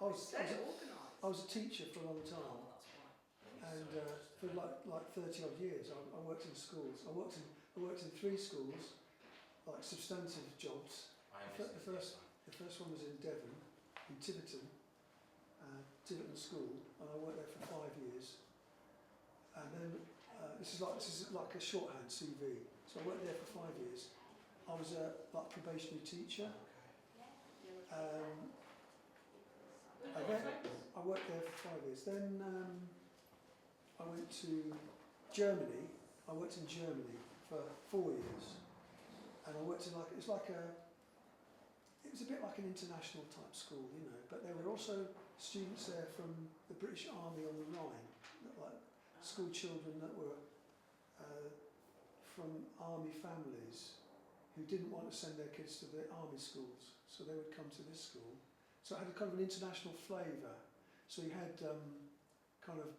I was a teacher for a long time, Oh, that's why. and for like 30 odd years, I worked in schools. I worked in 3 schools, like substantive jobs. The first one was in Devon, in Tiverton, Tiverton School, and I worked there for 5 years. And then this is like a shorthand CV. So I worked there for 5 years. I was a like probationary teacher. I worked there for 5 years. Then I went to Germany. I worked in Germany for 4 years, and I worked in it was a bit like an international type school, you know. But there were also students there from the British Army on the Rhine, like school children that were from army families who didn't want to send their kids to the army schools, so they would come to this school. So it had a kind of an international flavour. So you had kind of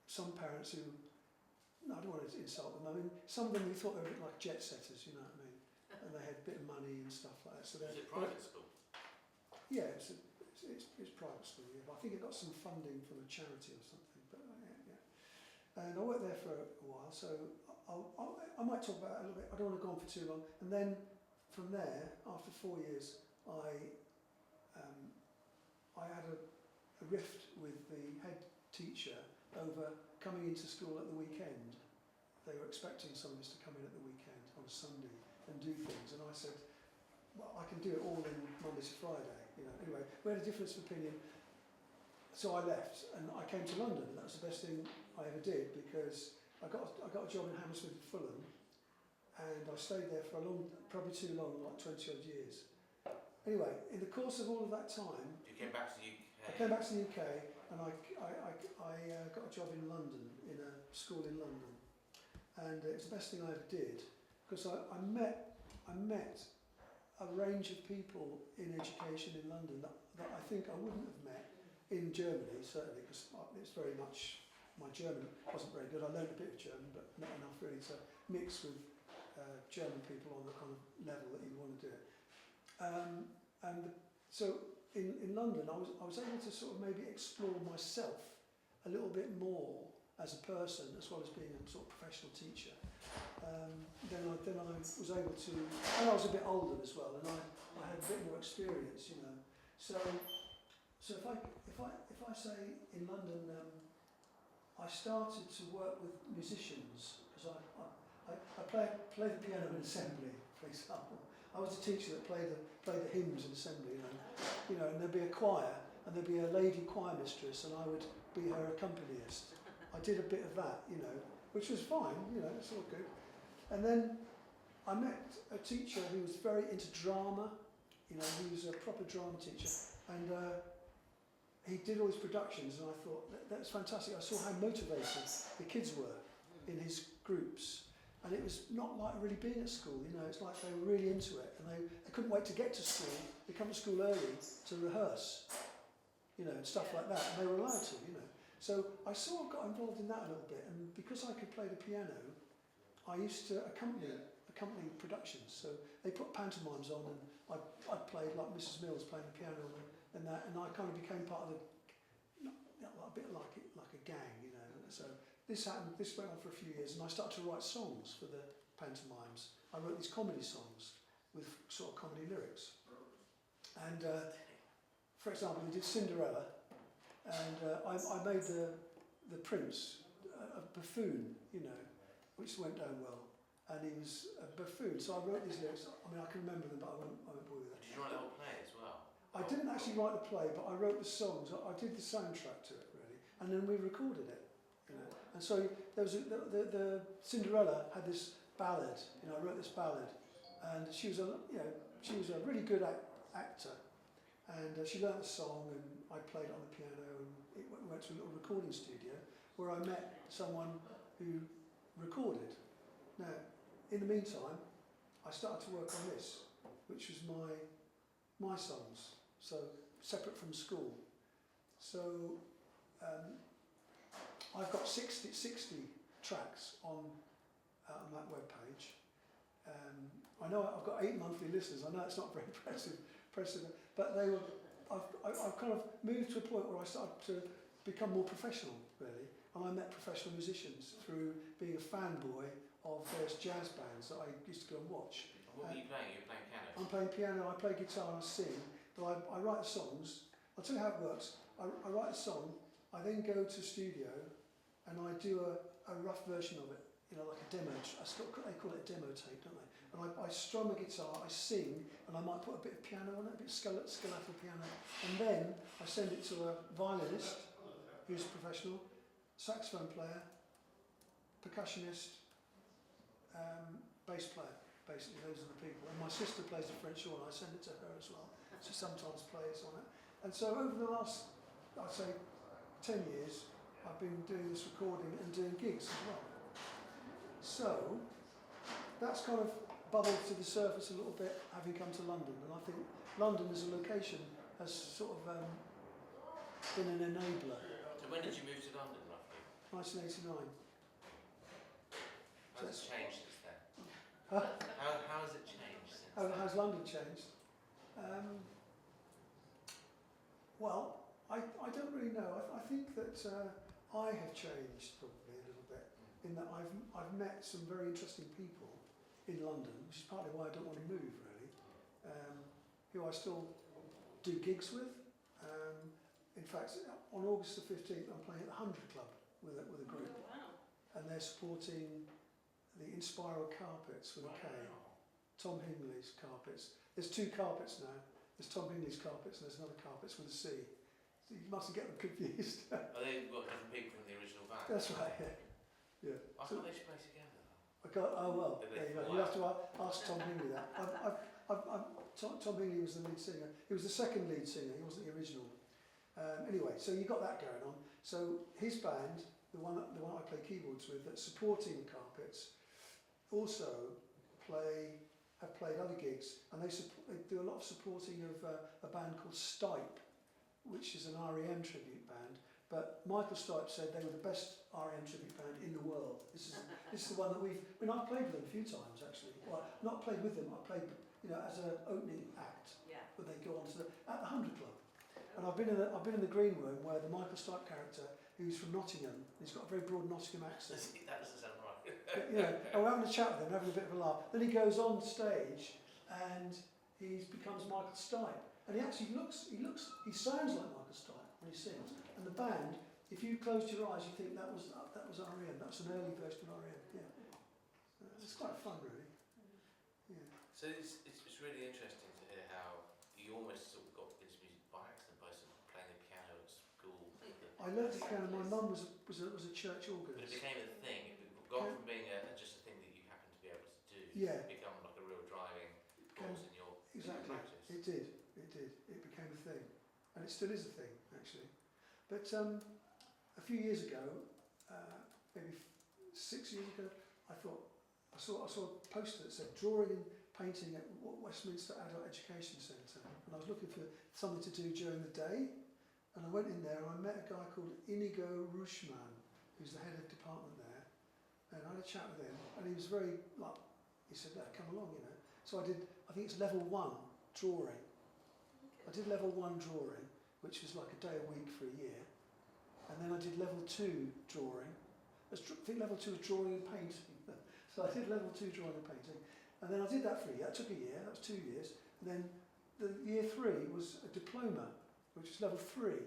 some parents who, no, I don't want to insult them, I mean, some of them who thought they were a bit like jet setters, you know what I mean? And they had a bit of money and stuff like that. So is it private school? Yeah, it's private school, yeah. But I think it got some funding from a charity or something, but yeah. And I worked there for a while, so I might talk about it a little bit. I don't want to go on for too long. And then from there, after 4 years, I had a rift with the head teacher over coming into school at the weekend. They were expecting some of us to come in at the weekend on a Sunday and do things, and I said, well, I can do it all in Monday to Friday, you know. Anyway, we had a difference of opinion. So I left and I came to London, and that was the best thing I ever did, because I got a job in Hammersmith and Fulham, and I stayed there for probably too long, like 20 odd years. Anyway, in the course of all of that time, You came back to the UK? I came back to the UK, and I got a job in London, in a school in London, and it was the best thing I ever did, because I met a range of people in education in London that I think I wouldn't have met in Germany, certainly, because it's very much, my German wasn't very good. I learned a bit of German, but not enough really to mix with German people on the kind of level that you want to do it. So in London, I was able to sort of maybe explore myself a little bit more as a person, as well as being a sort of professional teacher. Then I was able to, and I was a bit older as well, and I had a bit more experience, you know. So if I say in London, I started to work with musicians, because I played the piano in assembly, for example. I was a teacher that played the hymns in assembly, you know, and there'd be a choir, and there'd be a lady choir mistress, and I would be her accompanist. I did a bit of that, you know, which was fine, you know, it's all good. And then I met a teacher who was very into drama, you know, he was a proper drama teacher, and he did all his productions, and I thought, that's fantastic. I saw how motivated the kids were in his groups. And it was not like really being at school, you know, it's like they were really into it, and they couldn't wait to get to school. They come to school early to rehearse, you know, and stuff like that, and they were allowed to, you know. So I sort of got involved in that a little bit, and because I could play the piano, I used to accompany productions. So they put pantomimes on, and I played like Mrs. Mills playing the piano and that, and I kind of became part of a bit like a gang, you know. So this went on for a few years, and I started to write songs for the pantomimes. I wrote these comedy songs with sort of comedy lyrics. And for example, we did Cinderella, and I made the prince a buffoon, you know, which went down well. And he was a buffoon, so I wrote these lyrics. I mean, I can remember them, but I won't bore you with that. Did you write the whole play as well? I didn't actually write the play, but I wrote the songs. I did the soundtrack to it, really, and then we recorded it, you know. And so there was the Cinderella had this ballad, you know. I wrote this ballad, and she was a really good actor, and she learnt the song, and I played it on the piano, and we went to a little recording studio where I met someone who recorded. Now, in the meantime, I started to work on this, which was my songs, so separate from school. So I've got 60 tracks on that webpage. I know I've got 8 monthly listeners. I know it's not very impressive, but I've kind of moved to a point where I started to become more professional, really. And I met professional musicians through being a fanboy of various jazz bands that I used to go and watch. And what were you playing? You were playing piano? I'm playing piano, I play guitar, and I sing, but I write the songs. I'll tell you how it works. I write a song, I then go to a studio, and I do a rough version of it, you know, like a demo. They call it a demo tape, don't they? And I strum a guitar, I sing, and I might put a bit of piano on it, a bit of skeletal piano, and then I send it to a violinist who's professional, saxophone player, percussionist, bass player. Basically, those are the people. And my sister plays the French horn. I send it to her as well. She sometimes plays on it. And so over the last, I'd say, 10 years, I've been doing this recording and doing gigs as well. So that's kind of bubbled to the surface a little bit, having come to London. And I think London as a location has sort of been an enabler. So when did you move to London, roughly? 1989. How's it changed since then? Huh? How has it changed since How then? has London changed? Well, I don't really know. I think that I have changed probably a little bit in that I've met some very interesting people in London, which is partly why I don't want to move really, who I still do gigs with. In fact, on August the 15th, I'm playing at the 100 Club with a group, Oh, wow. and they're supporting the Inspiral Carpets with a K. Tom Hingley's Carpets. There's two carpets now. There's Tom Hingley's Carpets and there's another Carpets with a C. So you mustn't get them confused. Oh, they've got different people from the original band. That's right, yeah. Yeah. I So thought they should play together. I got, oh well, Did there they you go. fall You out? have to ask Tom Hingley that. Tom Hingley was the lead singer. He was the second lead singer. He wasn't the original. Anyway, so you got that going on. So his band, the one I play keyboards with, that's supporting the Carpets, also have played other gigs, and they do a lot of supporting of a band called Stipe, which is an REM tribute band. But Michael Stipe said they were the best REM tribute band in the world. This is the one that I've played with them a few times actually. Well, not played with them. I played, as an opening act. Yeah. But they go on to at the 100 Club. And I've been in the green room where the Michael Stipe character, who's from Nottingham, he's got a very broad Nottingham accent. That doesn't sound right. And we're having a chat with him, having a bit of a laugh. Then he goes on stage and he becomes Michael Stipe. And he actually he sounds like Michael Stipe when he sings. And the band, if you closed your eyes, you think that was REM. That's an early version of REM. Yeah, it's quite fun, really. Yeah. So it's really interesting to hear how you almost sort of got into music by accident by sort of playing the piano at school. I learned the piano. My mum was a church But it organist. became a thing. It gone from being just a thing that you happened to be able to do. Yeah. It's become like a real driving Became- force in your Exactly. practice. It did. It became a thing, and it still is a thing actually. But a few years ago, maybe 6 years ago, I saw a poster that said drawing and painting at Westminster Adult Education Centre, and I was looking for something to do during the day, and I went in there and I met a guy called Inigo Rushman, who's the head of department there, and I had a chat with him, and he was very he said, "No, come along, So I think it's level 1 drawing. I did level 1 drawing, which was like a day a week for a year, and then I did level 2 drawing. I think level 2 was drawing and painting. So I did level 2 drawing and painting, and then I did that for a year. That took a year. That was 2 years, and then the year 3 was a diploma, which is level 3,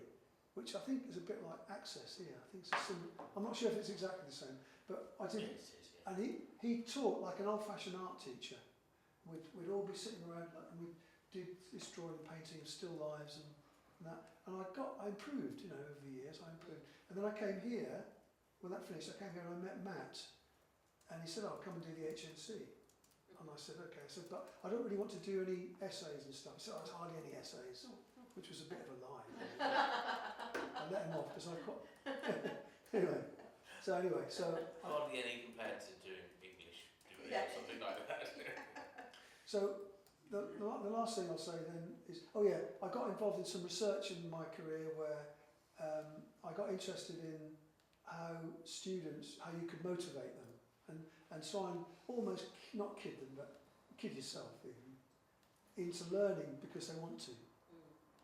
which I think is a bit like Access here. I think it's I'm not sure if it's exactly the same, but I did. Yes, it is, yeah. And he taught like an old-fashioned art teacher. We'd all be sitting around and we did this drawing and painting of still lives and that. And I improved, over the years. I improved. And then I came here. When that finished, I came here and I met Matt. And he said, "Oh, come and do the HNC." And I said, "Okay." I said, "But I don't really want to do any essays and stuff." He said, "Oh, there's hardly any essays," which was a bit of a lie. I let him off because I got anyway. So Hardly any compared to doing English degrees or something like that. So the last thing I'll say then is, I got involved in some research in my career where I got interested in how you could motivate them and try and almost not kid them, but kid yourself even, into learning because they want to.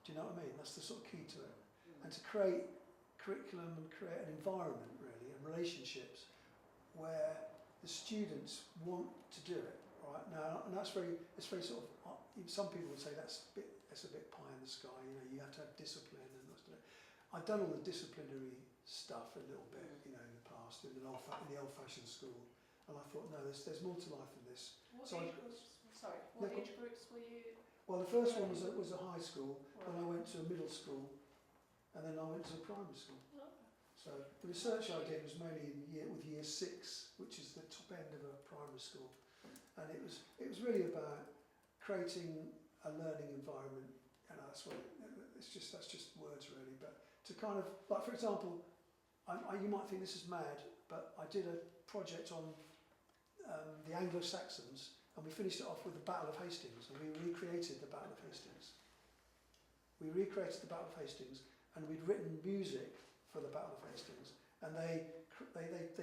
Do you know what I mean? That's the sort of key to it. And to create curriculum and create an environment really and relationships where the students want to do it, right? Now, and it's very sort of, some people would say that's a bit pie in the sky, you know, you have to have discipline and what's it. I've done all the disciplinary stuff a little bit, you know, in the past, in the old-fashioned school, and I thought, no, there's more to life than this. What So age groups, sorry, what age groups were you? Well, the first one was a high school, then I went to a middle school, and then I went to a primary school. So the research I did was mainly with year 6, which is the top end of a primary school, and it was really about creating a learning environment, and that's just words really. But to kind of, like for example, you might think this is mad, but I did a project on the Anglo-Saxons, and we finished it off with the Battle of Hastings, and we recreated the Battle of Hastings. We recreated the Battle of Hastings, and we'd written music for the Battle of Hastings, and they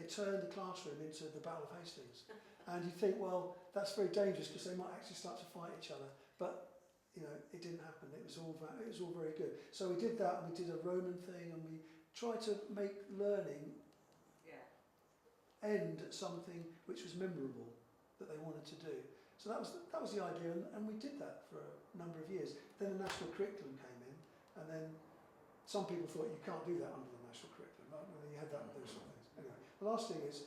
turned the classroom into the Battle of Hastings. And you think, well, that's very dangerous because they might actually start to fight each other. But you know, it didn't happen. It was all very good. So we did that, and we did a Roman thing, and we tried to make learning end at something which was memorable that they wanted to do. So that was the idea, and we did that for a number of years. Then the national curriculum came in, and then some people thought you can't do that under the national curriculum. Right? Well, you had that with those sort of things. Anyway, the last thing is,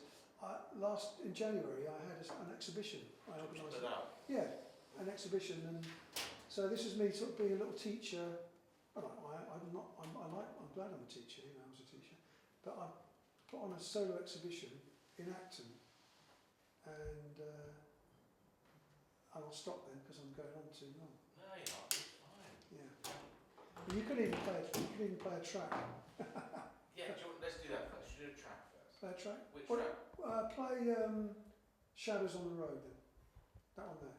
in January I had an exhibition. I organised an exhibition, and so this is me sort of being a little teacher. Well, I'm glad I'm a teacher. You know, I was a teacher, but I put on a solo exhibition in Acton, and I'll stop then because I'm going on too long. No, you're not. It's fine. Yeah. But you could even play a track. Yeah, let's do that first. You do a track first. Play a track? Which Well, track? play Shadows on the Road then. That one there.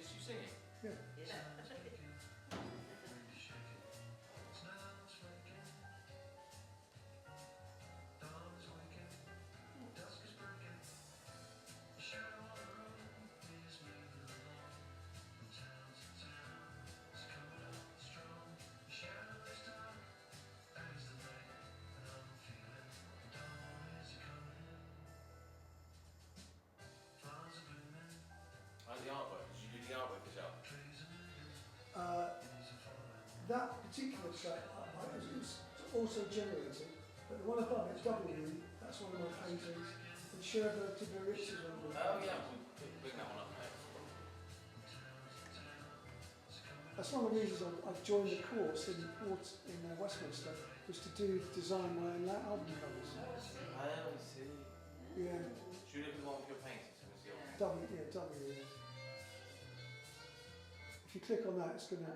Is you singing? Yeah. How's the artwork? Did you do the artwork yourself? That particular track it was also generated, but the one above it, W, that's one of my paintings, and Sherber to be Rich is one of my Oh paintings. yeah, we'll bring that one up next. That's one of the reasons I joined the course in Westminster, was to design my own album covers. Oh, I see. Yeah, Should we look at the one with your paintings and see what W. Yeah. If you click on that, it's going to.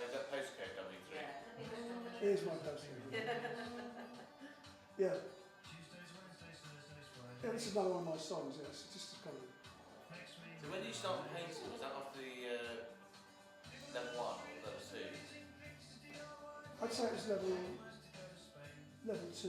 Is that postcode W3? Here's my postcode. Yeah. Yeah, this is another one of my songs. Yeah, it's just a kind of. So when did you start painting? Was that after the level 1 or level 2? I'd say it was level 2. So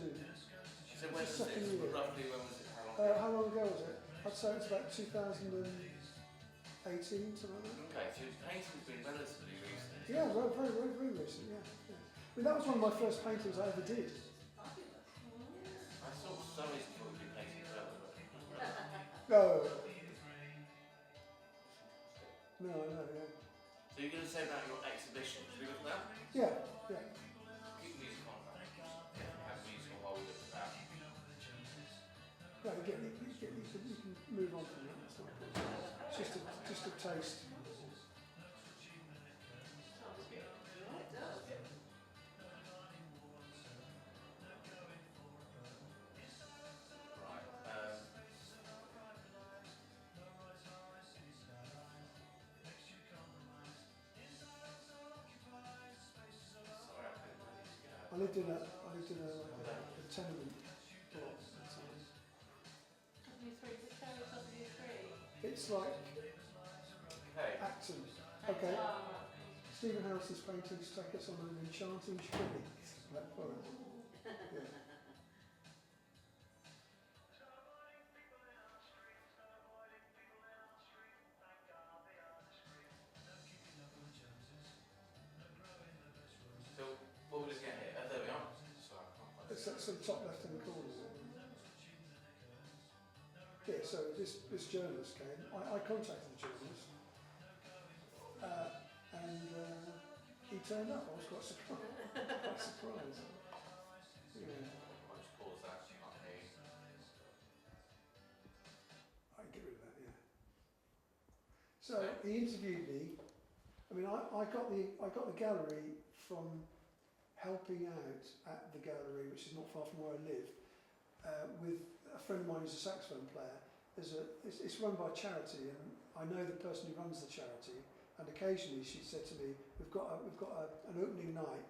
when was Second this? year. Roughly when was it? How long ago? How long ago was it? I'd say it was about 2018, something like that. Okay, so painting's been relatively recent. Yeah, very, very, very, very recent. Yeah. I mean, that was one of my first paintings I ever did. I thought for some reason thought you'd been painting forever, but No. No, yeah. So you're going to say about your exhibition? Should we look at that? Yeah. Keep the music on. Have music while we look at that. Right, you can move on from that. That's not a problem. It's just a taste. Right. lived in a tenement block at the time. W3, is it Cherry W3? It's like Okay. Acton. Okay. Ah, Stephen Harrison's paintings take us on an enchanting journey. Black Forest. Yeah. So, what we're looking at here, there we are. Sorry, I can't quite It's see. that sort of top left hand corner. Yeah, so this journalist came. I contacted the journalist, and he turned up. I was quite surprised. Quite surprised. Yeah, I'll just pause that. Can't hear you. I can get rid of that. Yeah. So he interviewed me. I mean, I got the gallery from helping out at the gallery, which is not far from where I live, with a friend of mine who's a saxophone player. It's run by a charity, and I know the person who runs the charity. And occasionally she said to me, "We've got an opening night.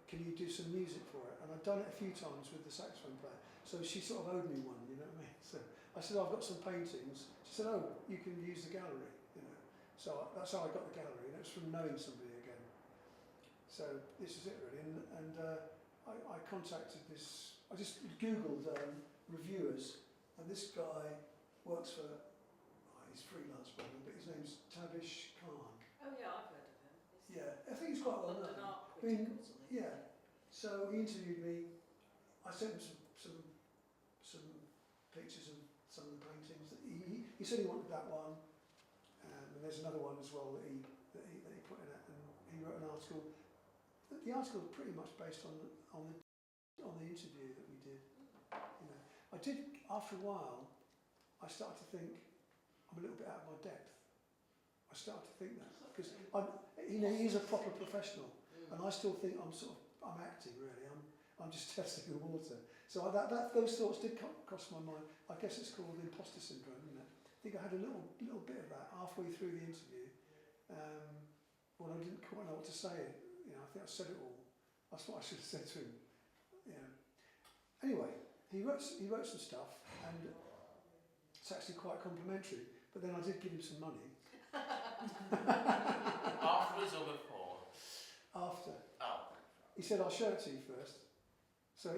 Can you do some music for it?" And I've done it a few times with the saxophone player. So she sort of owed me one, you know what I mean? So I said, "I've got some paintings." She said, "Oh, you can use the gallery," you know. So that's how I got the gallery, and it was from knowing somebody again. So this is it really, and I contacted this. I just googled reviewers, and this guy works for. He's freelance probably, but his name's Tavish Khan. oh yeah, I've heard of him. He's Yeah, I think he's quite well London known. art I mean, critic or something. Yeah. So he interviewed me. I sent him some pictures of some of the paintings that he said he wanted that one, and there's another one as well that he put in it, and he wrote an article. The article was pretty much based on the interview that we did. You know, I did after a while. I started to think I'm a little bit out of my depth. I started to think that because he's a proper professional, and I still think I'm acting really. I'm just testing the water. So those thoughts did cross my mind. I guess it's called imposter syndrome, isn't it? I think I had a little bit of that halfway through the interview, when I didn't quite know what to say. You know, I think I said it all. That's what I should have said to him. You know. Anyway, he wrote some stuff, and it's actually quite complimentary. But then I did give him some money. Afterwards or before? After. Oh. He said, "I'll show it to you first." So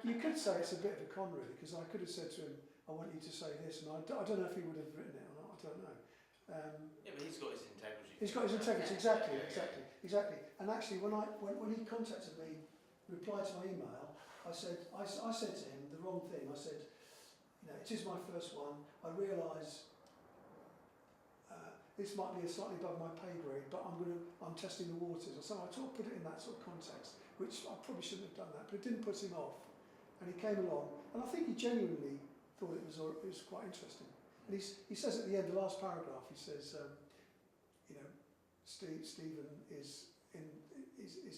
you could say it's a bit of a con really, because I could have said to him, "I want you to say this," and I don't know if he would have written it or not. I don't know. Yeah, but he's got his integrity. He's got his integrity, exactly. And actually, when he contacted me, replied to my email, I said to him the wrong thing. I said, "You know, it is my first one. I realise this might be slightly above my pay grade, but I'm testing the waters." So I sort of put it in that sort of context, which I probably shouldn't have done that, but it didn't put him off. And he came along, and I think he genuinely thought it was quite interesting. And he says at the end, the last paragraph, he says, you know, Stephen is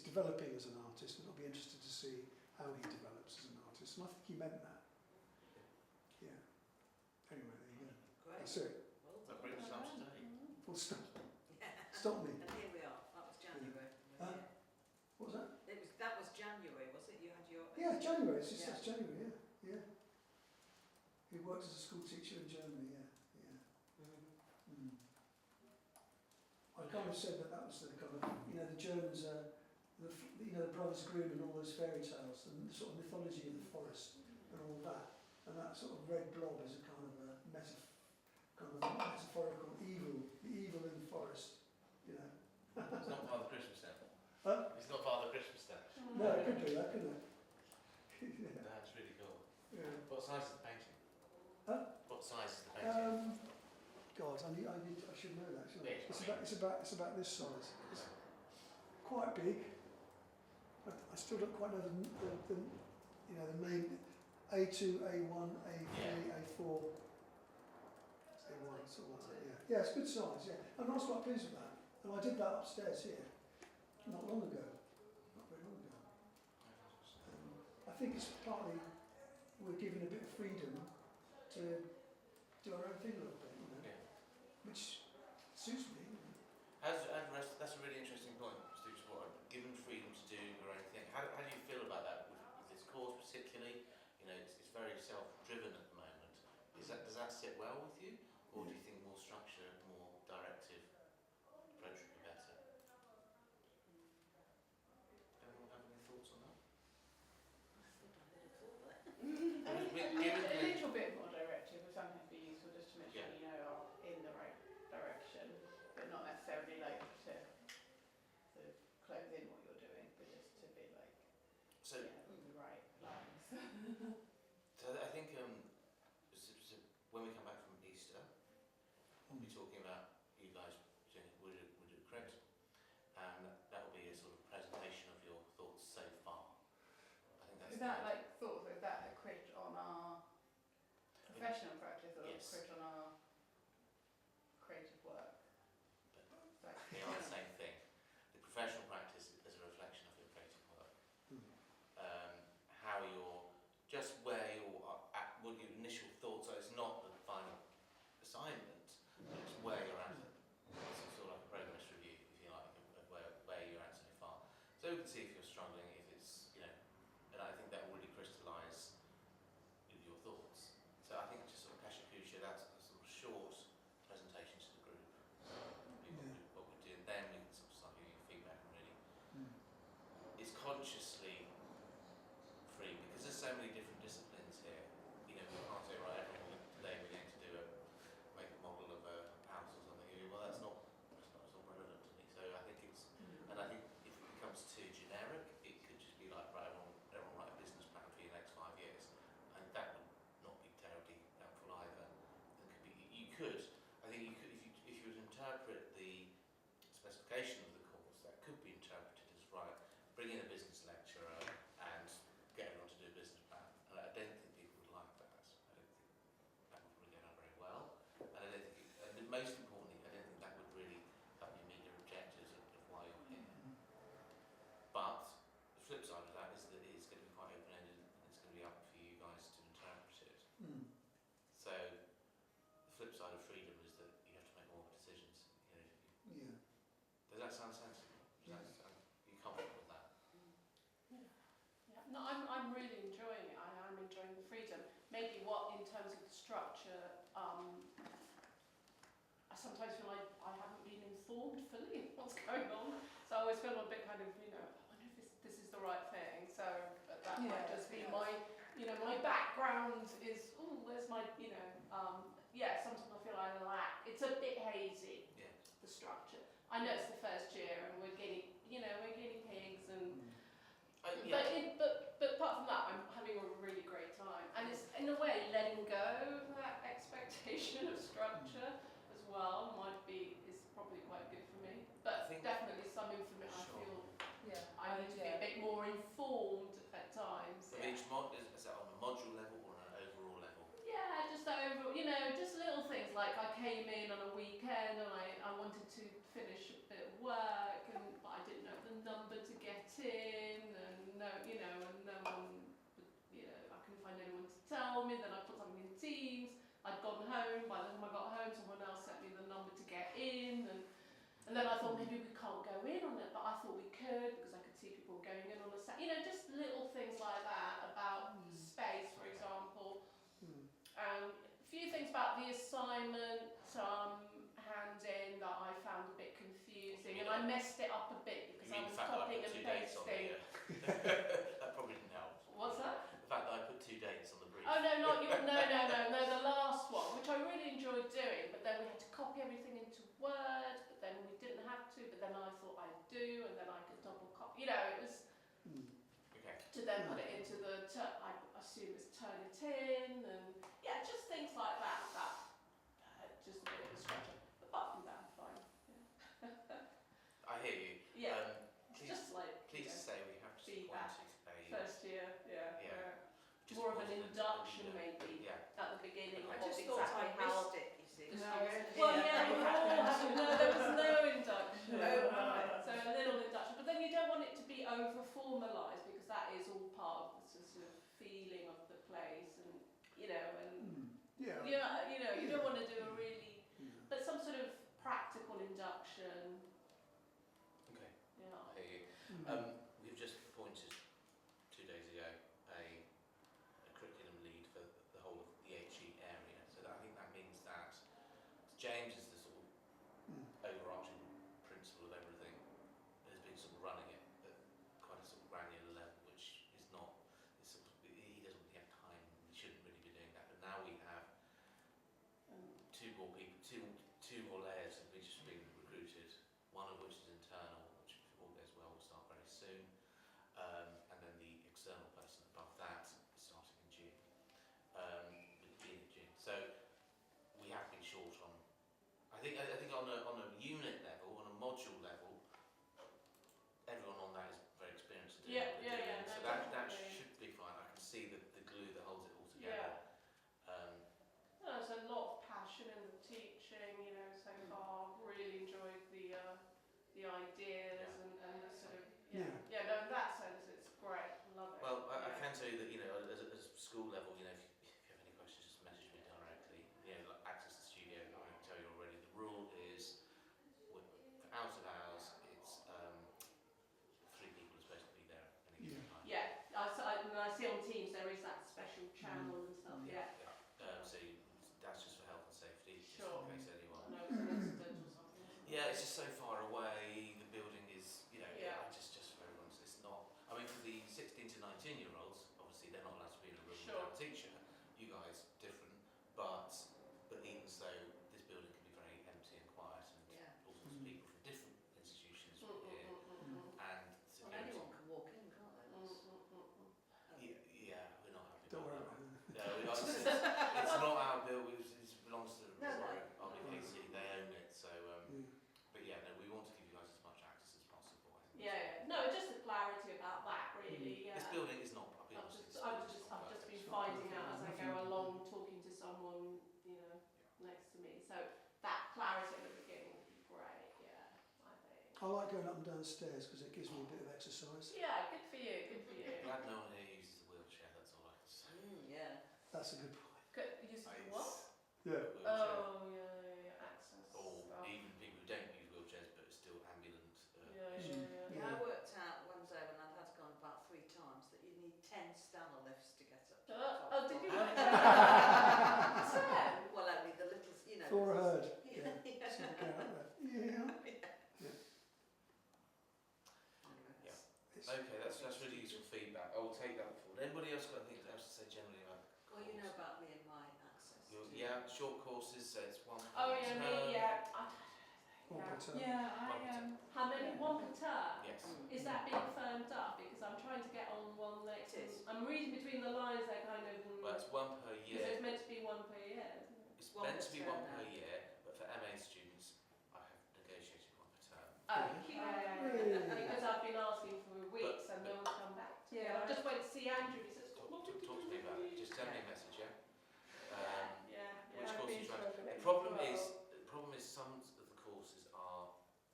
developing as an artist, and I'll be interested to see how he develops as an artist. And I think he meant that. Yeah. Anyway, there you go. Great. That's it. Well That done. brings us up to date. Full stop. Stop me. And here we are. That was January. What was that? That was January, was it? You had your. Yeah, January. It's just Yeah. that's January. Yeah. He worked as a school teacher in Germany. Yeah. Mhm. I kind of said that was the kind of, you know, the Germans, the Brothers Grimm and all those fairy tales and the sort of mythology of the forest and all that, and that sort of red blob is a kind of a metaphorical evil, the evil in the forest, you know. It's not Father Christmas then. Huh? It's not Father Christmas then. No, it could do that, couldn't it? Yeah. That's really cool. Yeah. What size is the painting? Huh? What size is the painting? God, I should know that. Shouldn't I? Yeah, It's about this size. It's quite big. I still don't quite know the name. A2, A1, A3, A4. It's A1, sort of like that. Yeah, it's good size. Yeah, and I was quite pleased with that. And I did that upstairs here, not long ago, not very long ago. I think it's partly we're given a bit of freedom to do our own thing a little bit, you know, Yeah. which suits me. You know. That's a really interesting point, Steve Sport. Given freedom to do your own thing. How do you feel particularly. You know, it's very self-driven at the moment. Does that sit well with you, or do you think more structure, more directive approach would be better? Anyone have any thoughts on that? A little bit more directive would sometimes be useful just to make sure you know are in the right direction, but not necessarily like to sort of close in what you're doing, but just to be like So, in the right lines. so I think when we come back from Easter, we'll be talking about you guys doing Would It Crit, and that will be a sort of presentation of your thoughts so far. I think that's Is that like thoughts? Is that a crit on our professional practice or Yes. a crit on our creative work? Like, they are the same thing. The professional practice is a reflection of your creative work. How you're, just where you're at, what your initial thoughts are. It's not the final assignment, but it's where you're at. It's sort of like a progress review, if you like, of where you're at so far. So we can see if you're struggling, if it's, you know, and I think that will really crystallise your thoughts. So I think just sort of Pesha Kusha, that's a sort of short presentation to the group. What we do, and then we can sort of start giving you feedback and really. It's consciously free because there's so many different disciplines here. You know, we can't say, right, everyone, today we're going to make a model of a house or something. Well, that's not relevant to me. So I think it's, and I think if it becomes too generic, it could just be like, right, everyone write a business plan for your next 5 years. And that would not be terribly helpful either. You could, I think you could, if you would interpret the specification of the course, that could be interpreted as, right, bring in a business lecturer and get everyone to do a business plan. And I don't think people would like that. I don't think that would really go down very well. And I don't think, and most importantly, I don't think that would really help you meet your objectives of why you're here. But the flip side of that is that it is going to be quite open-ended and it's going to be up for you guys to interpret it. So the flip side of freedom is that you have to make more decisions. You know, does that sound sensible? Does that sound, are you comfortable with that? Yeah, no, I'm really enjoying it. I'm enjoying the freedom. Maybe what in terms of the structure, I sometimes feel like I haven't been informed fully what's going on. So I always feel a bit kind of, you know, I wonder if this is the right thing. So but that might just be my, you know, my background is, oh, where's my, you know, sometimes I feel I lack. It's a bit hazy, the structure. I know it's the first year and we're guinea pigs and. But apart from that, I'm having a really great time, and it's in a way letting go of that expectation of structure as well. Is probably quite good for me, but definitely some information. Sure. I feel I need to be a bit more informed at times. But each mod is that on a module level or on an overall level? Yeah, just overall, you know, just little things like I came in on a weekend and I wanted to finish a bit of work, but I didn't know the number to get in, and no one, you know, I couldn't find anyone to tell me. Then I put something in Teams. I'd gone home. By the time I got home, someone else sent me the number to get in, and then I thought maybe we can't go in on it, but I thought we could because I could see people going in on a set. You know, just little things like that about space, for example. A few things about the assignment hand in that I found a bit confusing, and I messed it up a bit because I was copying and pasting. That probably didn't help. What's that? The fact that I put 2 dates on the brief. Oh no, not you. No, the last one, which I really enjoyed doing, but then we had to copy everything into Word, but then we didn't have to, but then I thought I'd do, and then I could double copy. You know, it was to then put it into the, I assume it's turn it in, and yeah, just things like that, just a bit of a structure. Apart from that, I'm fine. I hear you. Yeah. Please, just like, please say we have to feedback. disappoint you. First year, Just more of an wasn't induction a- maybe Yeah. at the beginning. I of just thought exactly I how missed it, you see. the No, students- yeah. Well, yeah, we were all having, no, there was no induction. Oh, right. So a little induction, but then you don't want it to be over formalised because that is all part of the sort of feeling of the place, and you know, and you don't want to do a really, but some sort of practical induction. Okay. Yeah. I hear you. We've just appointed 2 days ago a the ideas and the sort of Yeah. no, in that sense it's great. Love it. Well, I Yeah. can tell you that, you know, as school level, you know, if you have any questions, just message me directly. You know, like access to the studio, I can tell you already. The rule is, for out of hours, it's 3 people are supposed to be there at any given time. Yeah, I see on Teams there is that special channel and stuff. Yeah. So that's just for health and safety, just Sure. in case anyone. I know it's an incident or something. isn't it? Yeah, it's just so far away. The building is, you know, Yeah. just for everyone. It's not. I mean, for the 16 to 19-year-olds, obviously they're not allowed to be in a room Sure. without a teacher. You guys different, but even so, this building can be very empty and quiet, and Yeah. all sorts of people from different institutions will be here. And to Well, go anyone to, can walk in, can't they? yeah, we're not happy Don't worry about about it. that. No, it's not our building. It belongs to No, no. RBKC. They own it, so. Yeah. But yeah, no, we want to give you guys as much access as possible. I think Yeah. No, just the clarity about that really. Yeah. This building is not. I'll be I've honest, just, this I've building's just, not I've just perfect. been finding out as I go along, talking to someone, next to me. So that clarity at the beginning would be great. Yeah, I think. I like going up and down stairs because it gives me a bit of exercise. Yeah, good for you. Good for you. Glad no one here uses a wheelchair. That's all I can say. Yeah. That's a good point. Good. You said what? Yeah. Wheelchair. Oh yeah, access. Or stuff. even people who don't use wheelchairs but are still ambulant. Yeah. Yeah, I worked out one day when I'd had to go on about 3 times that you need 10 stanner lifts to get up to the top. Oh, did you? floor. Ten? Well, only the little, Flora Heard. Yeah. Yeah. So we go up there. Yeah. Yeah. It's, Okay, that's really useful feedback. I will take that forward. Anybody else got anything else to say generally about? Well, you know about me and my access. Yeah, short courses. So it's one. Oh per yeah, term. me. Yeah. one per term. How many? One per term. Yes. Is that being firmed up? Because I'm trying to get on one next. It is. I'm reading between the lines. They're kind of. Well, it's one per Because year. it's meant to be one per year. Isn't it? It's One meant per to be term one now. per year, but for MA students, I have negotiated one per term. Really? Because I've been asking for weeks and no one's come back. To me. Yeah. I just went to see Andrew. He says, Talk to me about it. Just send me a message, yeah. Which I've course been you trying to? struggling The problem as is, well. some of the courses are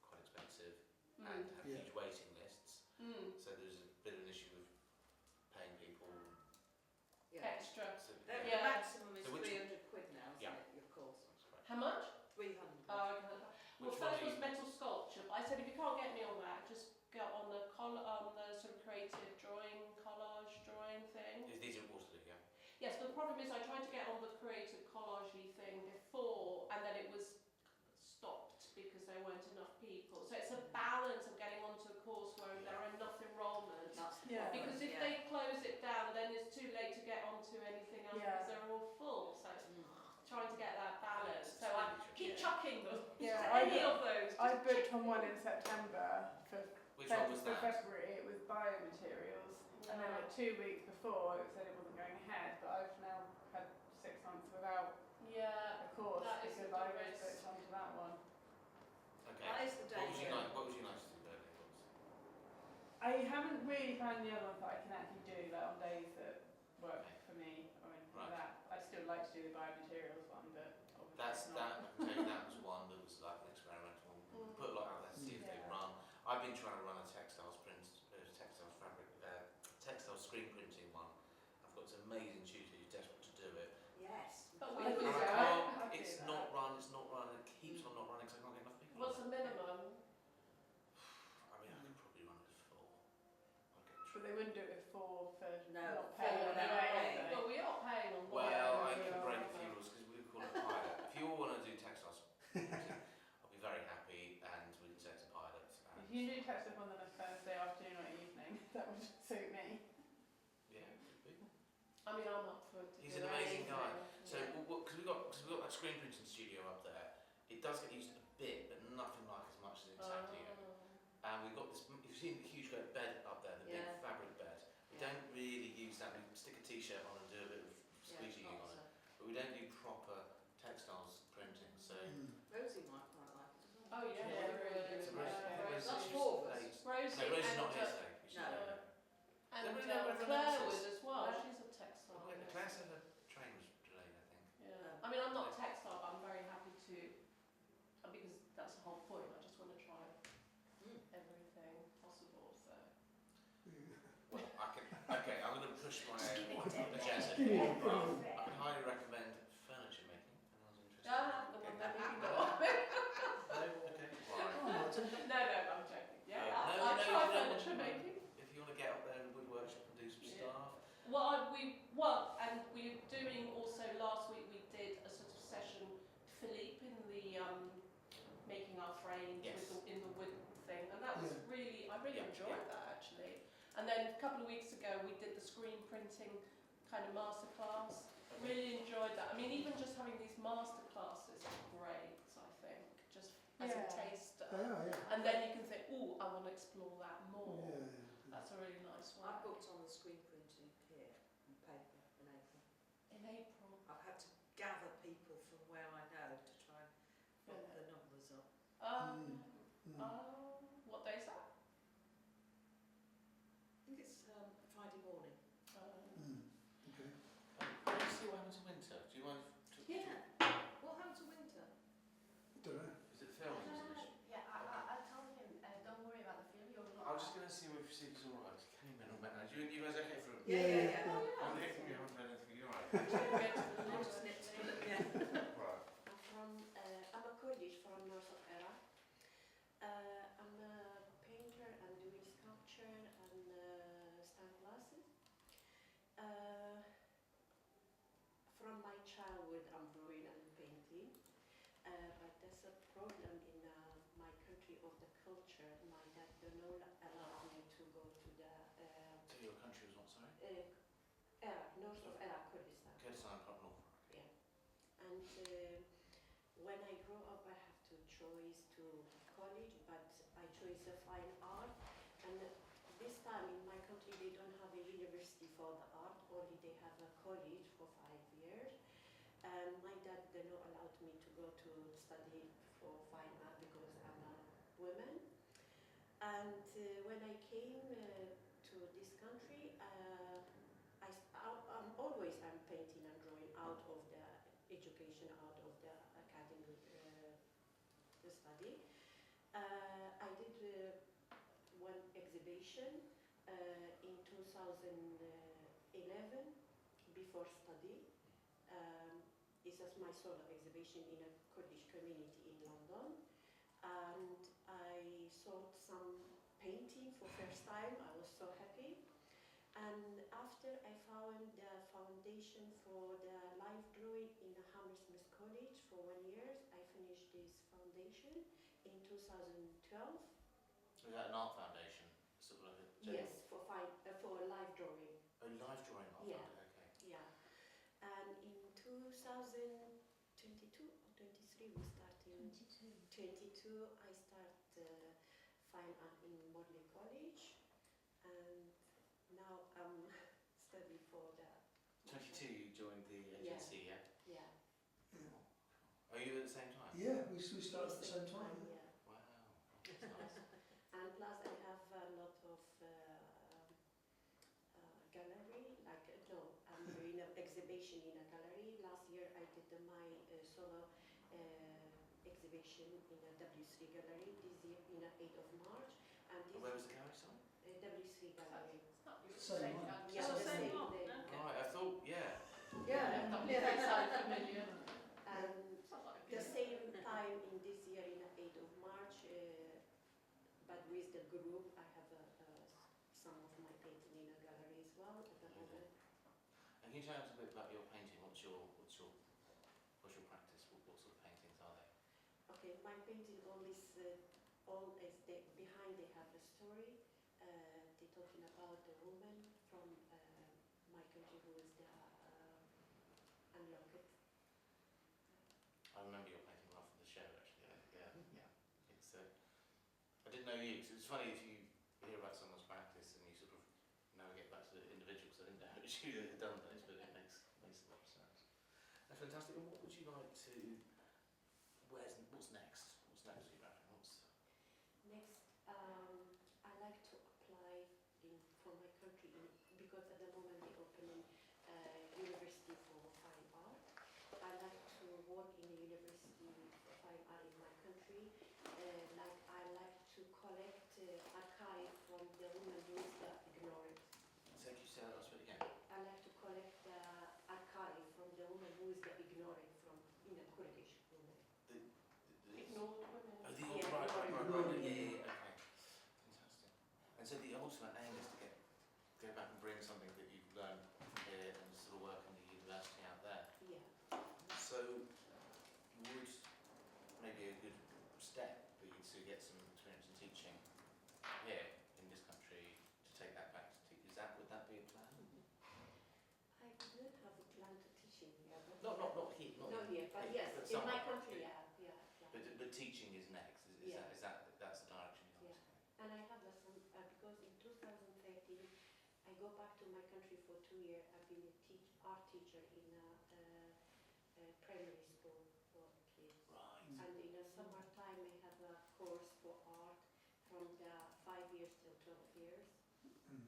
quite expensive and have Yeah. huge waiting lists. Mm. So there's a bit of an issue of paying people. Yeah. Extra. So, The Yeah. maximum is So which- 300 quid now, isn't Yeah. it, your course? That's correct. How much? 300. Oh, okay. Well, Which first one are was you- metal sculpture, but I said if you can't get me on that, just go on the sort of creative drawing, collage drawing thing. These are Waterloo, yeah. Yes, but the problem is I tried to get on the creative collagey thing before, and then it was stopped because there weren't enough people. So it's a balance of getting onto a course where there are enough enrolments. That's the Yeah. problem, Because if yeah. they close it down, then it's too late to get onto anything else Yeah. because they're all full. So it's trying to get that balance. It's So I really tricky. keep Yeah. chucking them. Yeah, Any of those. I just booked chuck on one them. in September for Which one was for that? February. It was biomaterials, and then like 2 weeks before it said it wasn't going ahead. But I've now had 6 months without Yeah. a course That is because a I good was risk. booked onto that one. Okay. That is the What would you danger. like? What would you like to do, Bernard? I haven't really found the other ones that I can actually do like on days that work Okay. for me or anything Right. like that. I'd still like to do the biomaterials one, but obviously That's it's that. not. I can tell you that was one that was like an experimental one. Mm. Put a lot out there to see if they Yeah. run. I've been trying to run a textiles screen printing one. I've got this amazing tutor who's desperate to do it. Yes. But we I could do And I that. can't. I'd do It's that. not run. It's not run. It keeps on not running because I can't get enough people. What's the minimum? I mean, I could probably run it at 4. I'll get But they wouldn't do it with 4 for No, not four paying without anyway, paying. would they? Well, we are paying on Well, one. I can break a few rules because we call it a pilot. If you all want to do textiles, I'll be very happy, and we can say it's a pilot. If you do touch up on them a Thursday afternoon or evening, that would suit me. Yeah, it could be. I mean, I'm up for it. to He's do an amazing anything. guy. So, Yeah. because we've got that screen printing studio up there, it does get used a bit, but nothing like as much as in Saturday. And we've got this. You've seen the huge great bed up there, the Yeah. big fabric bed. We Yeah. don't really use that. We stick a t-shirt on and do a bit of squeegeeing on it, but we don't do proper textiles printing. So. Rosie might quite like it as well. Oh yeah, Yeah, really. Rosie- Yeah. Rosie- That's 4 of us. Rosie No, Rosie's and, not here today. She's No. not here. and Everybody know where Claire everyone else was is? as well. No. She's a textile. Oh, wait, Claire said her train was delayed, I think. Yeah. I mean, I'm not textile, but I'm very happy to, because that's the whole point. I just want to try push my Just give it own to agenda. Give me them. one. I would highly recommend furniture making. Anyone's interested? Ah, the one that we can go No? on. Okay. Why? Oh, no, it's okay. No, I'm joking. Yeah, No, I'll no, try you don't furniture want to. making. If you want to get up there in the wood workshop and do some Yeah. stuff. And we're doing also last week we did a sort of session, Philippe, in the making our frames Yes. in the wood thing, and that was Yeah. really I really Yeah, enjoyed yeah. that actually. And then a couple of weeks ago we did the screen printing kind of masterclass. Really enjoyed that. I mean, even just having these masterclasses are great. I think just as a Yeah. taster, Yeah. and then you can think, oh, I want to explore that more. Yeah. That's a really nice one. I booked on the screen printing here in paper in April. In April. I've had to gather people from where I know to try and put Yeah. the numbers up. What day is that? I think it's Friday morning. Okay. Let's see what happens in winter. Do you mind? What happened to winter? Don't know. Is it filming? Is it? Yeah, I told him, don't worry about the film, you're not. I was just going to see if he's alright. He came in on that. You guys okay for him? Yeah. Oh, yeah. I'm here from you. I'm anything. You're alright. Get to the Not next snips, thing. but yeah. Right. I'm a Kurdish from north of Iraq. I'm a painter, I'm doing sculpture and stained glasses. From my childhood I'm drawing and painting, but there's a problem in my country of the culture. My dad don't allow me to go to the So your country was what, sorry? Iraq, north of Iraq, Kurdistan. Kurdistan, up north. And when I grow up, I have to choose to college, but I chose a fine art. And this time in my country, they don't have a university for the art, only they have a college for 5 years. And my dad did not allow me to go to study for fine art because I'm a woman. And when I came to this country, I'm painting and drawing out of the education, out of the academic study. I did one exhibition in 2011 before study. It's just my solo exhibition in a Kurdish community in London, and I saw some painting for first time. I was so happy. And after I found the foundation for the live drawing in Hammersmith College for 1 year, I finished this foundation in 2012. Was that an art foundation? Sort of like a general- Yes, for live drawing. A live drawing art Yeah. foundation, okay. Yeah. And in 2022 or 23 we started. 22 I start fine art in Morley College, and now I'm studying for the 22 you joined the Yeah. agency, yeah? yeah. Are you at the same time? Yeah, we started at the same time. Yeah. Wow. That's nice. And plus I have a lot of gallery, I'm doing an exhibition in a gallery. Last year I did my solo exhibition in a W3 gallery, this year in the 8th of March. And And where was the gallery, sorry? W3 gallery. Same one. Yeah, Oh, the same same one. day. Okay. Right, I thought, yeah. Yeah, That sounds familiar. And Sounds like the same time in this year in the 8th of March, but with the group, I have some of my painting in a gallery as well at the moment. And can you tell us a bit about your painting? What's your practice? What sort of paintings are they? Okay, my painting behind they have a story. They're talking about the woman from my country who is the unlocked. I remember your painting right from the show, actually. Yeah. It's I didn't know you, because it's funny if you hear about someone's practice and you sort of navigate back to the individual, because I didn't know it was you that had done this, but it makes a lot of sense. Fantastic. And what would you like to? What's next? What's next for you, Barry? Next, I like to apply for my country because at the moment they opening university for fine art. I like to work in a university for fine art in my country. I like to collect archive from the women who is ignored. So can you say that last bit again? to get some experience in teaching here in this country to take that back to teach. Would that be a plan? I didn't have a plan to teaching here, but Not here, not here, but yes, but in my somewhere. country, yeah. But teaching is next. Yeah. That's the direction you want Yeah. to go? And I have some because in 2013 I go back to my country for 2 years. I've been a art teacher in a primary school for kids. Right. And in the summertime I have a course for art from the 5 years till 12 years. Mm.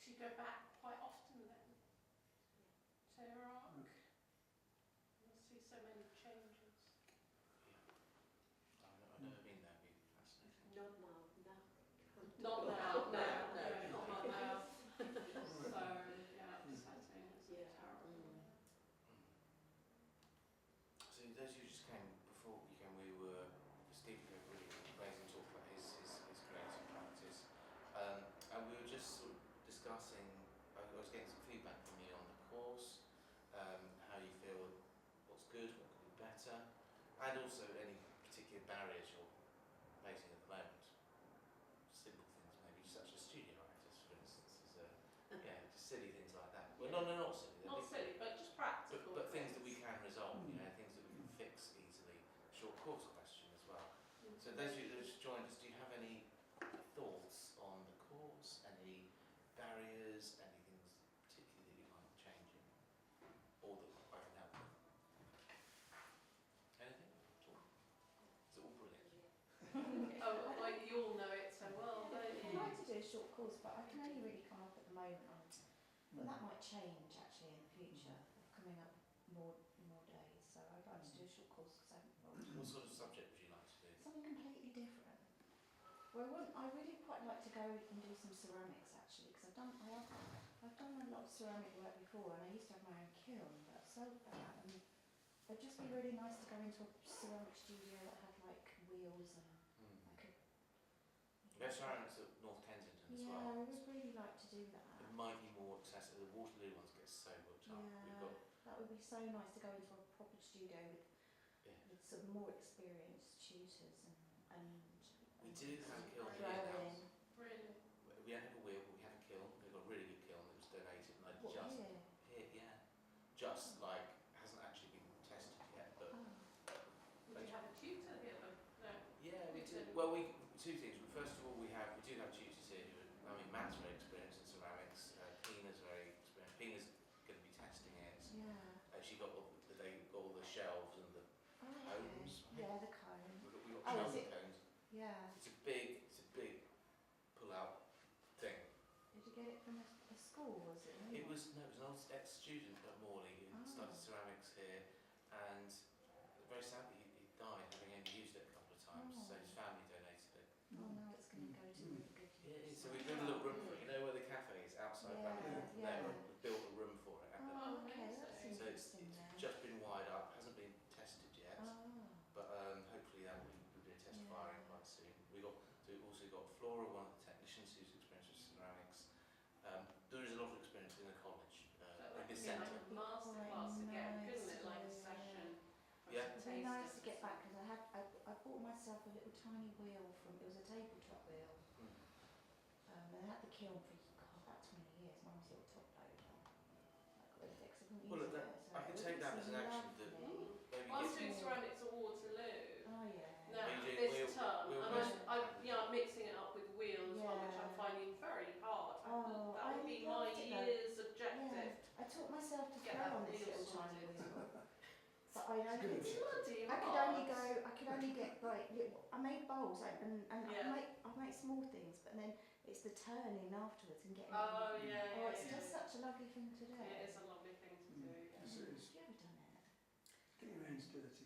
Do you go back quite often then? To Iraq? You'll see so many changes. I've never been there. It'd be fascinating. Not now, no. Not now, no, No, not now. So, yeah, upsetting, it's Yeah. terrible. So those of you who just came before you came, Steve gave a really amazing talk about his creative practice, and we were just sort of discussing. I was getting some feedback from you on the course, how you feel, what's good, what could be better, and also any particular barriers you're facing at the moment. Simple things maybe, such as studio actors, for instance, just silly things like that. Well, not silly. they're Not big- silly, but just practical. but things that we can resolve, Mm. things that we can fix easily. Short course question as well. So those of you that have just joined us, do you have any thoughts on the course? Any barriers? Anything particularly that you like changing? Or that I can help with? Anything at all? It's all brilliant. Oh, well, you all know it so well, don't I'd you? like to do a short course, but I can only really come up at the moment. But that might change actually in the future, coming up more days. So I'd like to do a short course because I'm What sort of subject would you like to do? something completely different. Well, I really quite like to go and do some ceramics actually, because I've done a lot of ceramic work before, and I used to have my own kiln, but I sold that, and it'd just be really nice to go into a ceramic studio that had like wheels and like a. There's ceramics at North Kensington as Yeah, well. I would really like to do that. It might be more accessible. The Waterloo ones get so booked up. We've Yeah, got that would be so nice to go into a proper studio Yeah. with sort of more experienced tutors and We do have a kiln here drawing. now. Really? We don't have a wheel, but we have a kiln. We've got a really good kiln that was donated, and I What just here? just like hasn't actually been tested yet. But Oh. Would you have a tutor here then? No. yeah, we do. Well, two things. First of all, we do have tutors here who Matt's very experienced in ceramics. Pina's very experienced. Pina's going to be testing it. Yeah. She got all the shelves and the Oh, cones. okay. Yeah, the cone. we've got Oh, is shelves it- and cones. Yeah. It's a big pull-out thing. Did you get it from a school, was it? It was an old ex-student at Morley who Oh. studied ceramics here, and very sadly he died having only used it a couple of times. So his family donated it. Oh, now it's going to go to really good use. So we've got a little room for it. You know where the cafe is outside back Yeah, there. yeah. We built a room for it. Oh, okay, that's So So it's interesting then. just been wired up, hasn't been tested yet, Oh. but hopefully that will be a test Yeah. firing quite soon. We've also got Flora, one of the technicians who's experienced with ceramics. There is a lot of experience in the college, So in that this could be like centre. a masterclass again, couldn't it? Like a session. Yeah. It'd be nice to get back because I bought myself a little tiny wheel it was a tabletop wheel. And I had the kiln for about 20 years. Mum's little top load. I got it fixed. I couldn't Well, use look, it. So I can it take that would as be an action that lovely. maybe I was get doing Yeah. ceramics at Waterloo. Oh yeah. Now, Are you doing this wheel- term, wheel and based? I'm mixing it up with wheels, which I'm Yeah. finding very hard. Oh, That would I be my loved it though. year's objective. Yeah. I taught myself to Get throw that on this wheel little tiny sorted. wheel. But I It's only good. Bloody I could hard. only get like I made bowls and Yeah. I make small things, but then it's the turning afterwards and getting. Oh yeah, Oh, it's yeah, just yeah. such a lovely thing to do. It is a lovely thing to do. Yeah. Yes, it is. Have you ever done it? Get your hands dirty.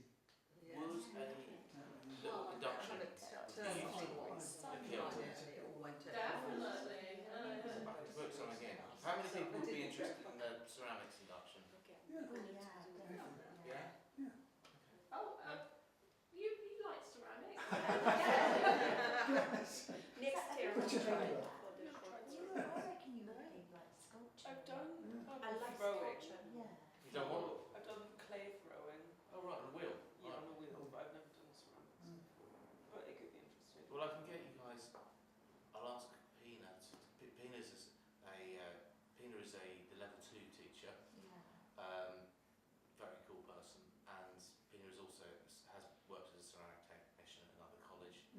would a little induction Definitely. I could work some again. How many people would be interested in the ceramics induction? Yeah. Oh yeah, definitely. Yeah? Oh, you like ceramics? Yes. Next year Put your hand I'll up. try for the short You, term. I reckon you really like sculpture. I've done I like throwing. sculpture. Yeah. You don't want? I've done clay throwing. Oh right, on a wheel. Yeah, Right. on a wheel, but I've never done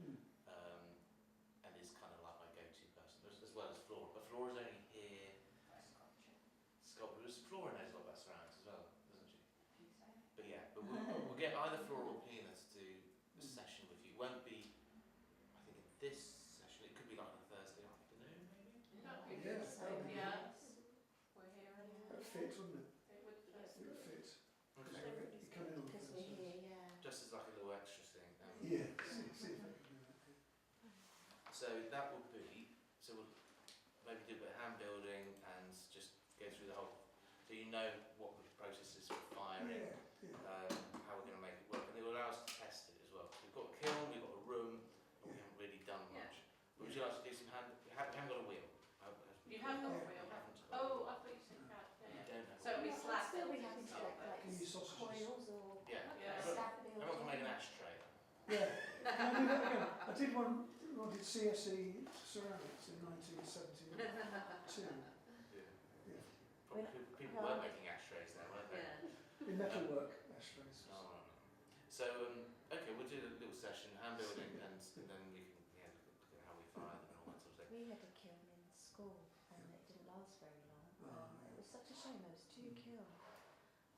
and is kind of like my go-to person, as well as Flora. But Flora's only here. Flora knows a lot about ceramics as well, doesn't she? But yeah, but we'll get either Flora or Pina to do a session with you. It won't be, I think, in this session. It could be like on a Thursday afternoon, maybe. That'd be Yeah, good. that'd be Yeah. We're here anyway. That fit, wouldn't it? It would fit. It would fit. Okay. You come in on Because we're Thursdays. here, yeah. Just as like a little extra thing. Yeah, see if I can do that. So that would be, so we'll maybe do a bit of hand building and just go through the whole, so you know what the process is for firing, how we're going to make it work, and it will allow us to test it as well. So we've got a kiln, we've got a room, and we haven't really done Yeah. much. But would you like to do some hand, we haven't got a wheel. You have got a Yeah. wheel. Haven't got a Oh, wheel. I thought you said that. You Yeah. don't have So a we wheel. slap I'd still be buildings happy and to stuff like Can you use sausages? coils or Yeah. Yeah. stab Everyone can make an ashtray. Yeah. Can I do that again? I did wanted CSE ceramics in 1972. Yeah. Yeah. Probably people were making ashtrays then, weren't they? Yeah. In metalwork ashtrays. Oh, right. So, okay, we'll do a little session, hand building, and then we can look at how we fire them and all that sort of thing. we had a kiln in school and it didn't last very long. Oh, It was such a shame. There was 2 kilns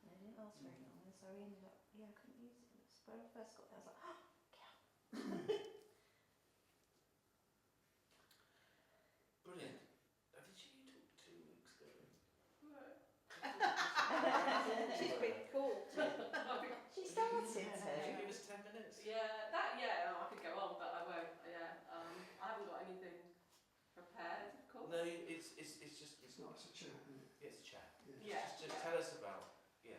and they didn't last very long. And so we ended up, I couldn't use it. When I first got there, I was like, oh, Brilliant. Did you talk 2 weeks ago? She's been called to. she started Could you to. give us 10 minutes? Yeah, I could go on, but I won't. Yeah, I haven't got anything prepared, of course. No, it's just, It's not a chat, isn't it? it's a chat. Yeah. Just tell us about, Yeah.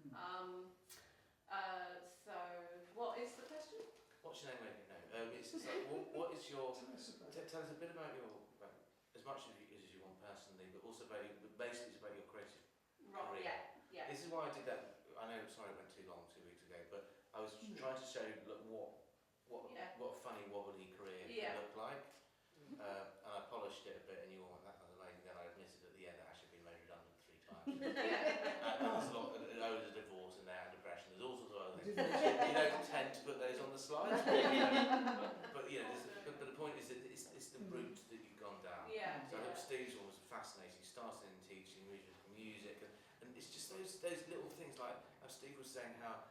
Hmm. So what is the question? what's your name, Megan? No, it's just like, what is your, Tell us about tell us a bit about your, as much as you want personally, but also about your, basically it's about your creative. Right. Career. Yeah. This is why I did that. I know, sorry, it went too long 2 weeks ago, but I was trying to show look, what Yeah. a funny wobbly career Yeah. can look like, and I polished it a bit, and you all went, that was amazing. Then I admitted at the end that I actually been made redundant 3 times. Yeah. And there's a lot. There's a divorce in there, and depression. There's all sorts of other I things. did mention- You don't tend to put those on the slides, but but the point is that it's the route that you've gone down. Yeah. So I hope Steve's one was fascinating. He started in teaching, music, and it's just those little things like how Steve was saying how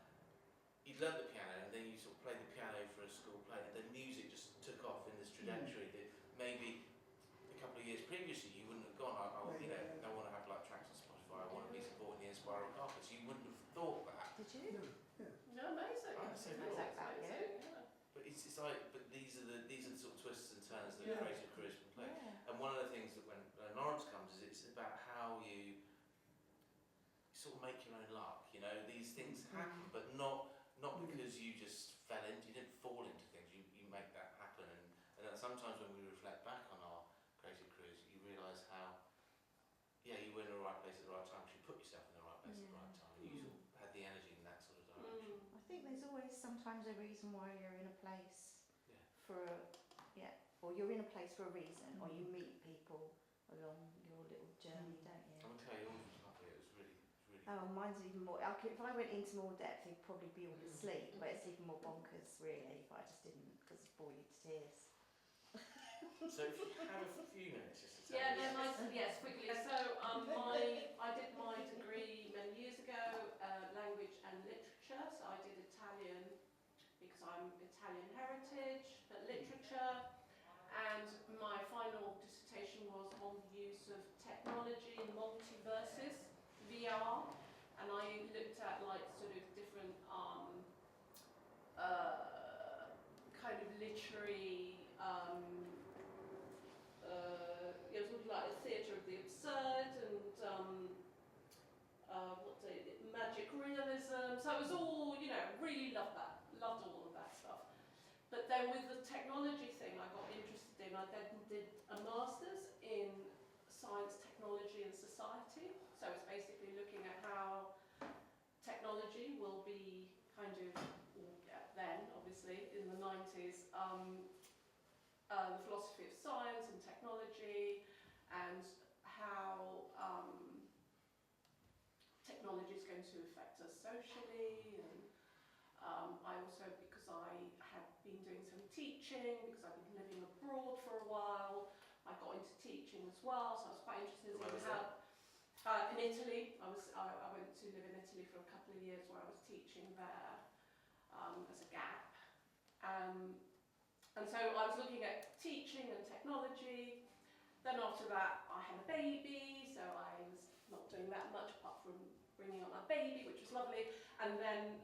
you'd learnt the piano and then you sort of played the piano for a school play and then music just took off in this trajectory that maybe a couple of years previously you wouldn't have gone, I want to have like tracks on Spotify, I want to be supporting the Inspiral Carpets. You wouldn't have thought that. Did you? No, yeah. No, amazing. Right, so Amazing, cool. About you. amazing, yeah. But it's like, but these are the sort of twists and turns that Yeah. creative careers can play. Yeah. And one of the things that when Lawrence comes is it's about how you sort of make your own luck. You know, these things happen, but not because you just fell into, you didn't fall into things. You make that happen, and then sometimes when we reflect back on our creative careers, you realise how you were in the right place at the right time. 'Cause you put yourself in the right place at the right time, and you sort of had the energy in that sort of direction. I think there's always sometimes a reason why you're in a place Yeah. or you're in a place for a reason, or you meet people along your little journey, don't you? I'm gonna tell you, yours was lovely. It was really. Oh, mine's even more. If I went into more depth, you'd probably be all asleep, but it's even more bonkers, really. But I just didn't because it bore you to tears. So if you have a few minutes just to tell Yeah, us. no, nice. Yes, quickly. So, I did my degree many years ago, language and literature. So I did Italian because I'm Italian heritage, but literature. And my final dissertation was on the use of technology in multiverses, VR, and I looked at like sort of different kind of literary. It was like a theatre of the absurd and magic realism. So it was all, really loved all of that stuff. But then with the technology thing I got interested in, I then did a master's in science, technology and society. So it's basically looking at how technology will be kind of, then obviously in the 90s, the philosophy of science and technology and how technology is going to affect us socially. And I also, because I had been doing some teaching because I've been living abroad for a while. I got into teaching as well, so I was quite interested Where in was how. In Italy, I went to live in Italy for a couple of years where I was teaching there as a gap. And so I was looking at teaching and technology. Then after that, I had a baby, so I was not doing that much apart from bringing up my baby, which was lovely. And then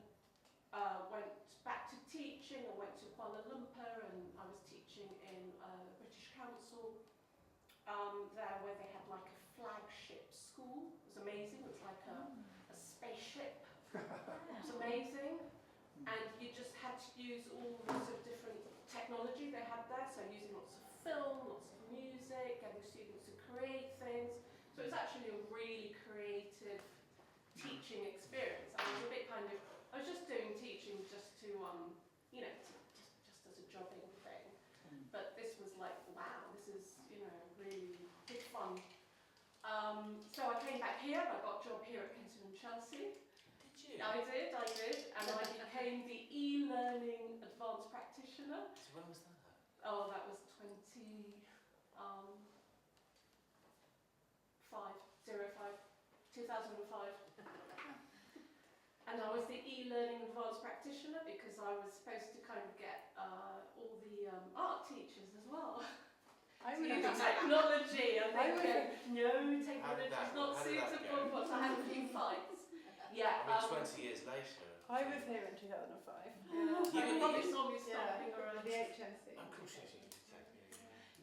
went back to teaching. I went to Kuala Lumpur and I was teaching in the British Council there, where they had like a flagship school. It was amazing. It was like a spaceship. It was amazing. And you just had to use all sorts of different technology they had there, so using lots of film, lots of music, getting students to create things. So it was actually a really creative teaching experience. I was a bit kind of, I was just doing teaching just to, you know, just as a jobbing thing. But this was like, wow, this is, you know, really big fun. So I came back here, I got a job here at Kensington and Chelsea. Did you? I did, and I became the e-learning advanced practitioner. So when was that? Oh, that was 2005. And I was the e-learning advanced practitioner because I was supposed to kind of get all the art teachers as well. I To would use have done technology, and they I would said, no, How did technology that- is not how did that suitable go? for us. I had a few fights. Yeah. I mean, 20 years later. I was here in 2005. So you probably saw me stomping around. The HNC. Of course you did.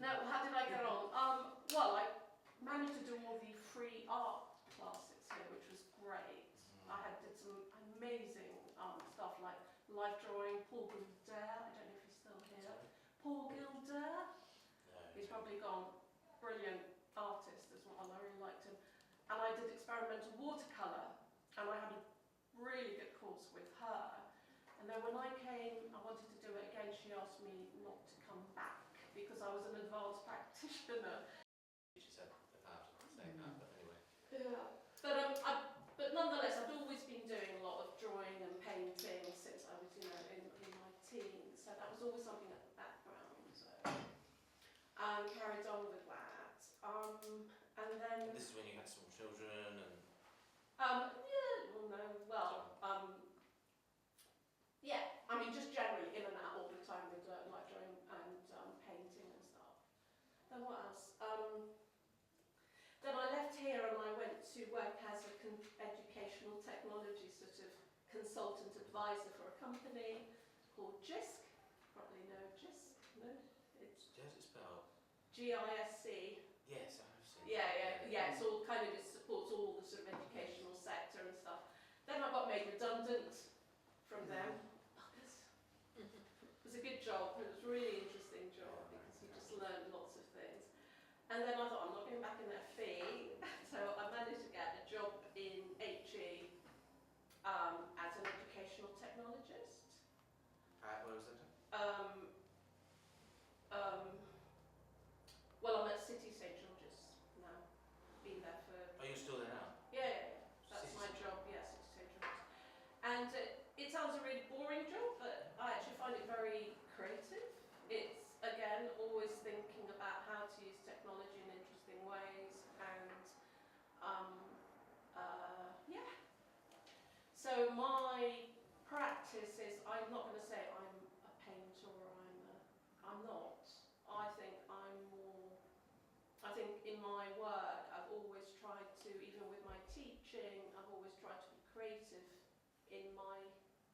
Now, how did I get on? Well, I managed to do all the free art classes here, which was great. Did some amazing stuff like life drawing. Paul Gilder, I don't know if he's still here. Paul Gilder, he's probably gone. Brilliant artist as well. I really liked him. And I did experimental watercolour, and I had a really good course with her. And then when I came, I wanted to do it again. She asked me not to come back because I was an advanced practitioner. She said about saying that, but anyway. Yeah. But nonetheless, I'd always been doing a lot of drawing and painting since I was, you know, in my teens. So that was always something at the background. So carried on with that. And then This is when you had small children and. Yeah, I mean, just generally in and out all the time with like drawing and painting and stuff. Then what else? Then I left here and I went to work as a educational technology sort of consultant advisor for a company called JISC. Probably know JISC, no? It's How's it spelled? GISC. Yes, I have seen Yeah. It's all kind of, it supports all the sort of educational sector and stuff. Then I got made redundant from them. It was a good job. It was a really interesting job because you just learned lots of things. And then I thought, I'm not going back in their fee. So I managed to get a job in HE as an educational technologist. Where was it? Well, I'm at City St George's now. Been there for. Oh, you're still there now? Yeah. That's City my St. job, yeah, City St George's. And it sounds a really boring job, but I actually find it very creative. It's, again, always thinking about how to use technology in interesting ways and, yeah. So my practice is, I'm not going to say I'm a painter or I'm not. I think in my work I've always tried to, even with my teaching, I've always tried to be creative in my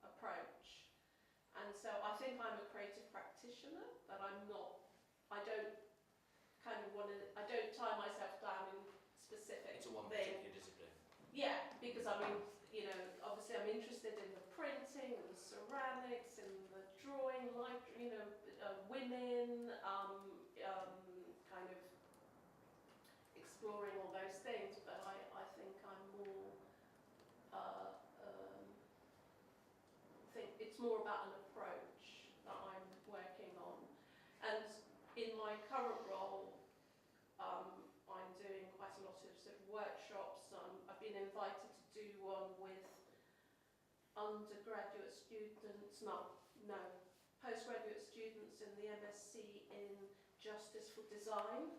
approach. And so I think I'm a creative practitioner, but I don't tie myself down in specific Into one thing. particular discipline. Yeah, because I mean, you know, obviously I'm interested in the printing, and the ceramics, and the drawing, like, you know, women, kind of exploring all those things, but I think I'm more, think it's more about an approach that I'm working on. And in my current role, I'm doing quite a lot of sort of workshops. I've been invited to do one with undergraduate students, postgraduate MSc in Justice for Design.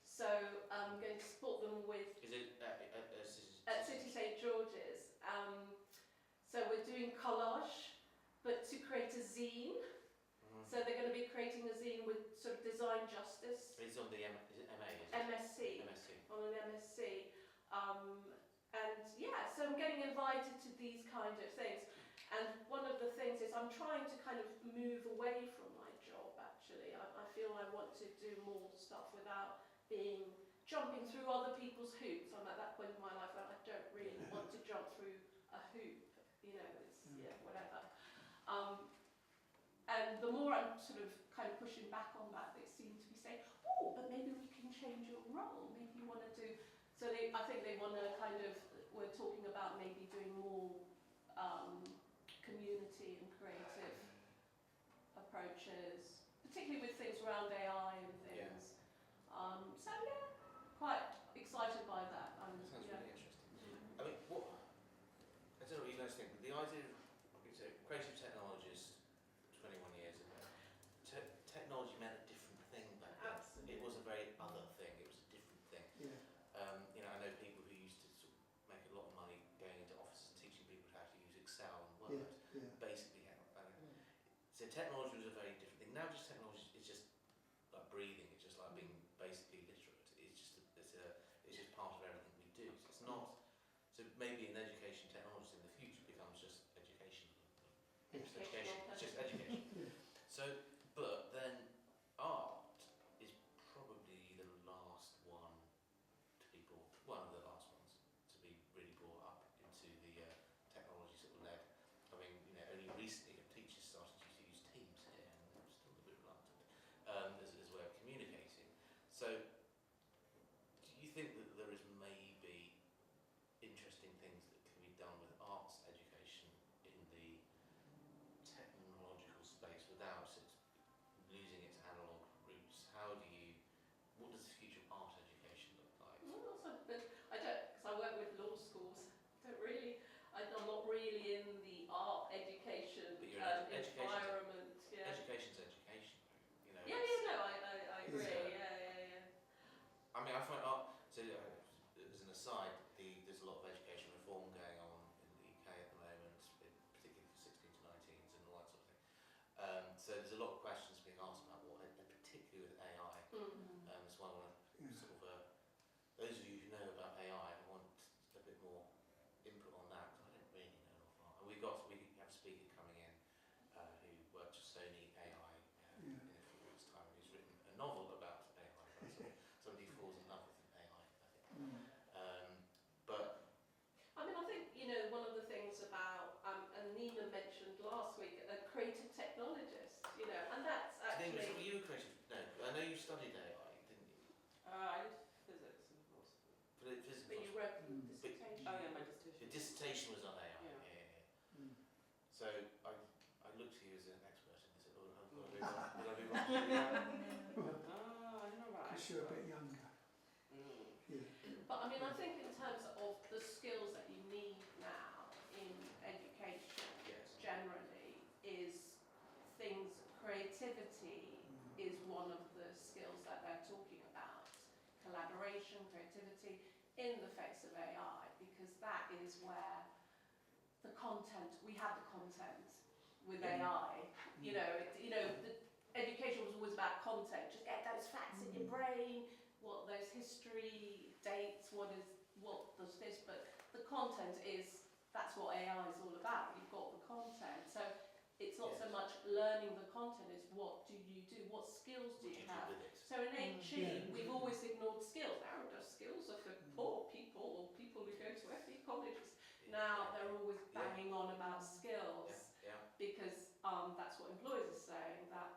So I'm going to support them with Is it at City St George's. So we're doing collage, but to create a zine. So they're going to be creating a zine with sort of design justice. It's on the is it MA? Is it? MSc. MSc. On an MSc. And yeah, so I'm getting invited to these kind of things. And one of the things is I'm trying to kind of move away from my job, actually. I feel I want to do more stuff without jumping through other people's hoops. I'm at that point in my life where I don't really want to jump through a hoop, you know, it's, yeah, whatever. And the more I'm sort of kind of pushing back on that, they seem to be saying, oh, but maybe we can change your role. Maybe you want to do, so I think they want to kind of, we're talking about maybe doing more community and creative approaches, particularly with things around AI and things. So yeah, quite excited by that. That sounds really interesting. I mean, I don't know what you guys think, but the idea of creative technologists 21 years ago, technology meant a different thing back then. Absolutely. It was a very other thing, it was a different thing. Yeah. You know, I know people who used to sort of make a lot of money going into offices and teaching people how to use Excel and Word. Yeah. Basically how. So technology was a very different thing. Now just technology is just like breathing, it's just like being basically literate. It's just part of everything we do. So it's not, so maybe in education technology in the future becomes just education. It's just education. So, but then art is probably the last one to be one of the last ones to be really brought up into the technology sort of led. I mean, you know, only recently have teachers started to use Teams here, and they're still a bit reluctant as a way of communicating. So, do you think that there is maybe interesting things that can be done with arts education in the technological space without it losing its analogue roots? What does the future of art education look like? Well, also, I don't, because I work with law schools, I'm not really in the art education But you're in education. environment. Yeah. Education's education, you know. Yeah, no, I agree. Yeah. I mean, I find art, so as an aside, there's a lot of education reform going on in the UK at the moment, particularly for 16 to 19s and all that sort of thing. So there's a lot of questions being asked about what, and particularly with AI. That's why I want to sort of, those of you who know about AI, I want a bit more input on that, because I don't really know an awful lot. And we have a speaker coming in who works for Sony AI in a few weeks' time, who's written a novel about AI. Somebody who falls in love with AI, I think. But I mean, I think, you know, one of the things about, and Nina mentioned last week, a creative technologist, you know, and that's actually... were you a creative? No, I know you studied AI, didn't you? I did physics and philosophy. Physics. But you wrote a dissertation. Oh yeah, my dissertation. The dissertation was on AI. Yeah. So I looked to you as an expert in this. Would I be wrong? Oh, I don't know about Because you're a bit younger. Yeah. But I mean, I think in terms of the skills that you need now in education generally is creativity is one of the skills that they're talking about. Collaboration, creativity in the face of AI, because that is where the content, we have the content with AI, the education was always about content, just get those facts in your brain, what those history, dates, what does this, but the content that's what AI is all about, you've got the content. So it's not so much learning the content, it's what do you do, what skills do you have. So in HE, we've always ignored skills. Skills are for poor people or people who go to FE colleges. Now they're always banging on about skills because that's what employers are saying, that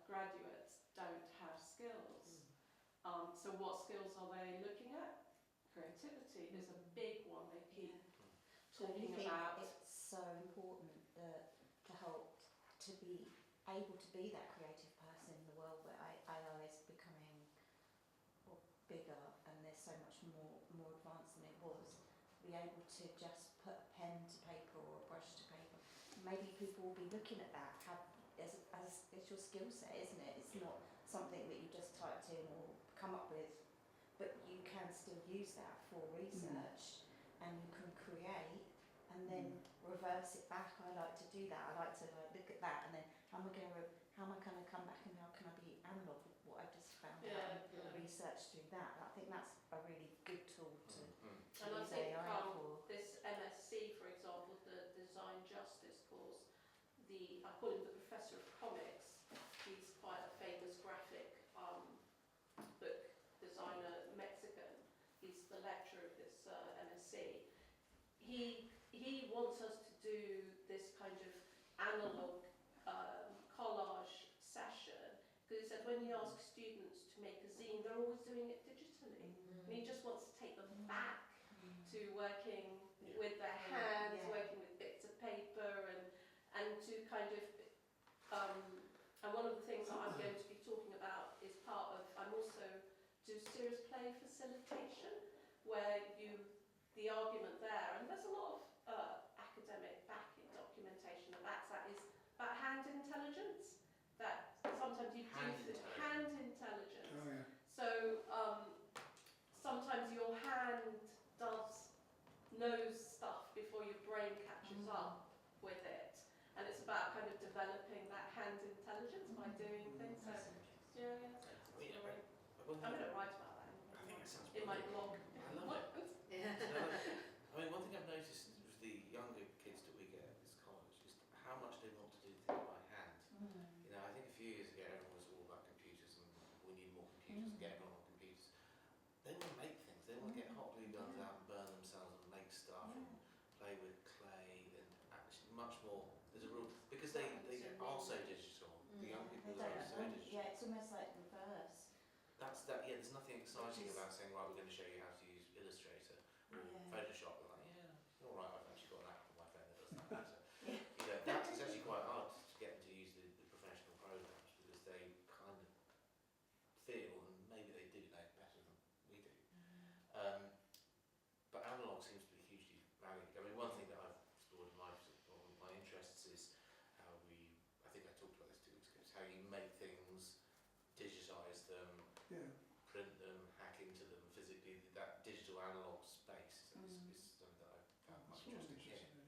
graduates don't have skills. So what skills are they looking at? Creativity is a big one they keep talking about. It's so important that to help to be able to be that creative person in the world where AI is becoming bigger and there's so much more advanced than it was. Be able to just put a pen to paper or a brush to paper. Maybe people will be looking at that, as it's your skill set, isn't it? It's not something that you just typed in or come up with, but you can still use that for research, and you can create and then reverse it back. I like to do that. I like to look at that and then how am I going to come back and how can I be analog with what I just found out and research through that. I think that's a really good tool to And I use think AI for. this MSc, for example, the Design Justice course, I call him the Professor of Comics. He's quite a famous graphic book designer, Mexican. He's the lecturer of this MSc. He wants us to do this kind of analog collage session, because he said when he asks students to make a zine, they're always doing it digitally. And he just wants to take them back to working with their hands, working with bits of paper, and to kind of and one of the things that I'm going to be talking about is I'm also do serious play facilitation, where the argument there, and there's a lot of academic backing documentation that backs that, is about hand intelligence, that sometimes you do hand intelligence. Oh yeah. So sometimes your hand knows stuff before your brain catches up with it, and it's about kind of developing that hand intelligence by doing things. So I'm going to write about that I think it sounds in my brilliant. blog. I love it. Yeah. I mean, one thing I've noticed with the younger kids that we get at this college is how much they want to do things by hand. You know, I think a few years ago everyone was all about computers and we need more computers and get everyone on computers. They want to make things. They want to get hot glue guns out and burn themselves and make stuff and play with clay and actually much more. There's a real because they are so digital. The young people are so digital. Yeah, it's almost like reverse. That's that. Yeah, there's nothing exciting about saying, right, we're going to show you how to use Illustrator or Photoshop. They're like, yeah, all right, I've actually got an app on my phone that does that. So, you know, it's actually quite hard to get them to use the professional programs because they kind of feel, and maybe they do know better than we do. But analog seems to be hugely valuable. I mean, one thing that I've explored in my interests is how I think I talked about this 2 weeks ago, is how you make things, digitise them, print them, hack into them physically. That digital analog space is something that I've found quite interesting.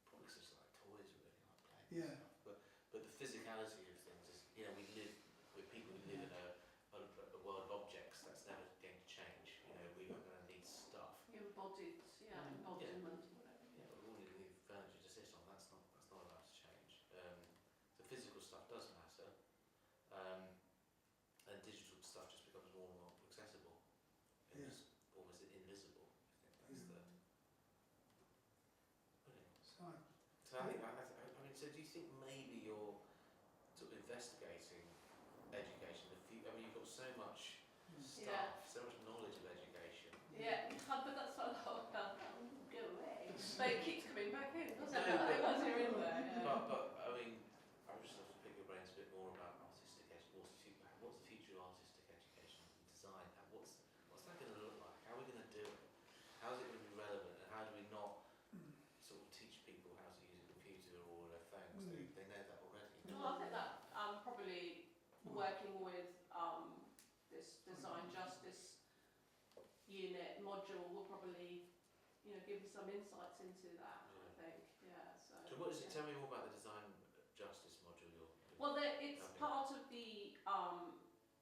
Probably just like toys, really, like playing and stuff. But the physicality of things is, you know, we live with people who live in a world of objects. That's never going to change. You know, we are going to need stuff. Embodiment, whatever. Yeah, but we all need furniture to sit on. That's not allowed to change. The physical stuff does matter, and digital stuff just becomes more and more accessible. And just almost invisible. I think that's brilliant. So I mean, so do you think maybe you're sort of investigating education? I mean, you've got so much stuff, so much knowledge of education. Yeah, but that's what I love about that. Go away. But it keeps coming back in, doesn't it? Once you're in there. But I mean, I would just love to pick your brains a bit more about artistic education. What's the future of artistic education and design? What's that going to look like? How are we going to do it? How is it going to be relevant? And how do we not sort of teach people how to use a computer or their phones? They know that already. Well, I think that probably working with this Design Justice unit module will probably, give us some insights into that. I think, So what is it? Tell me more about the Design Justice module Well, it's part of the.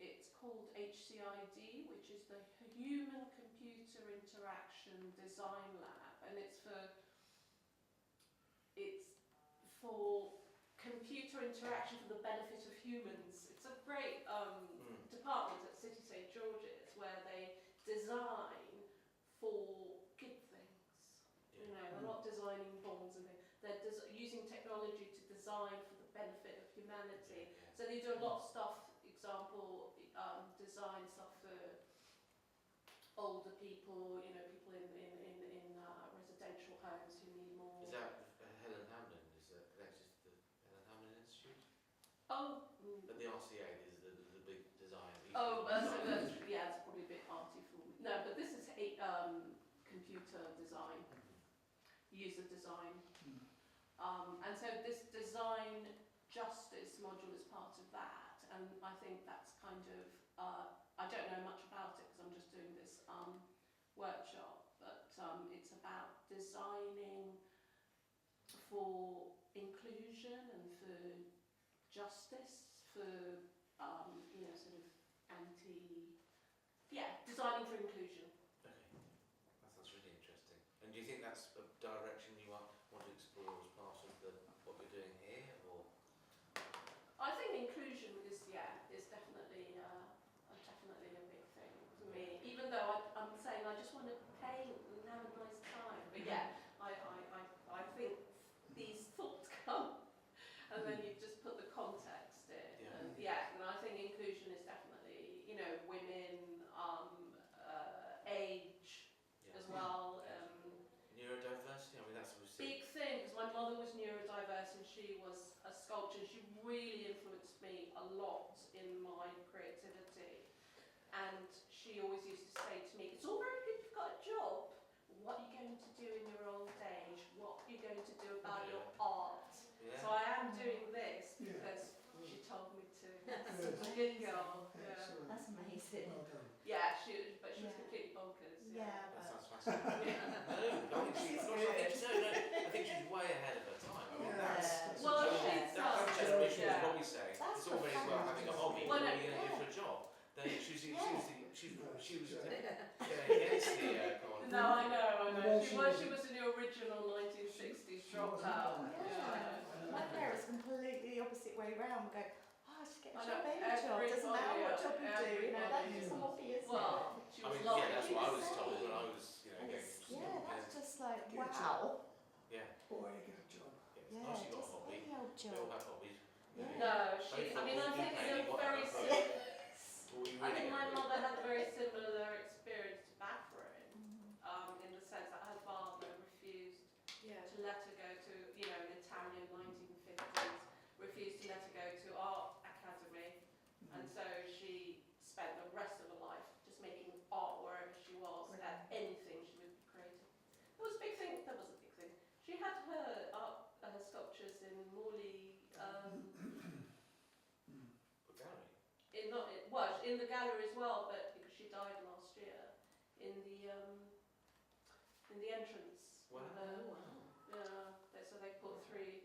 It's called HCID, which is the Human Computer Interaction Design Lab, and it's for computer interaction for the benefit of humans. It's a great department at City St George's where they design for good things. They're not designing bombs and things. They're using technology to design for the benefit of humanity. So they do a lot of stuff. Example, design stuff for older people. People in residential homes who need more. Is that Helen Hamlin? Is that connected to the Helen Hamlin Institute? Oh. But the RCA is the big design. Oh, that's probably a bit arty for me. No, but this is computer design, user design. And so this Design Justice and I think that's kind of, I don't know much about it because I'm just doing this workshop, but it's about designing for inclusion and for justice, for you know, sort of designing for inclusion. Okay, that sounds really interesting. And do you think that's a direction you want to explore as part of what you're doing here, or? I think inclusion is definitely definitely a big thing for me. Even though I'm saying I just want to paint and have a nice time, but I think these thoughts come, and then you just put the context in, and I think inclusion is definitely, you know, women, age as well. Neurodiversity, I mean, that's what we see. Big thing, because my mother was neurodiverse and she was a sculptor. She really influenced me a lot in my creativity. And she always used to say to me, it's all very good you've got a job, but what are you going to do in your old age? What are you going to do about your art? Yeah. So I am doing this Yeah. because she told me to. Good. Good girl. Yeah. Excellent. That's amazing. Well done. Yeah, but she was Yeah. completely bonkers. Yeah, That but sounds fascinating. I think she's way ahead of her time. I mean, that's Well, that she's generation yeah. is what we say. That's It's all very well having a hobby, Well, but no, when you're going to yeah. do for a job, then she was Yeah. against the No, I know. Well, She was in the original 1960s dropout. yeah. My parents completely the opposite way round. Go, oh, just get a I job, know, any job. Doesn't matter what job you do. You know, that's everybody just a hobby, isn't Well, it? she I was mean, like, yeah, that's what I was Insane. told when I was, And going it's, to school. that's just like, Get a wow. Yeah, Boy, get a job. it's Yeah, nice you got a just hobby. any old We all job. have hobbies. Yeah. no, I mean, I think in a very I think my mother had a very similar experience to Catherine, in the sense that her father refused to let her go to, you know, in Italian 1950s, refused to let her go to art academy, and so she spent the rest of her life just making art wherever she was, at anything she would be creative. It was a big thing. That was a big thing. She had her art, her sculptures in Morley. In the gallery as well, but because she died last year, in the entrance. Wow. So they put three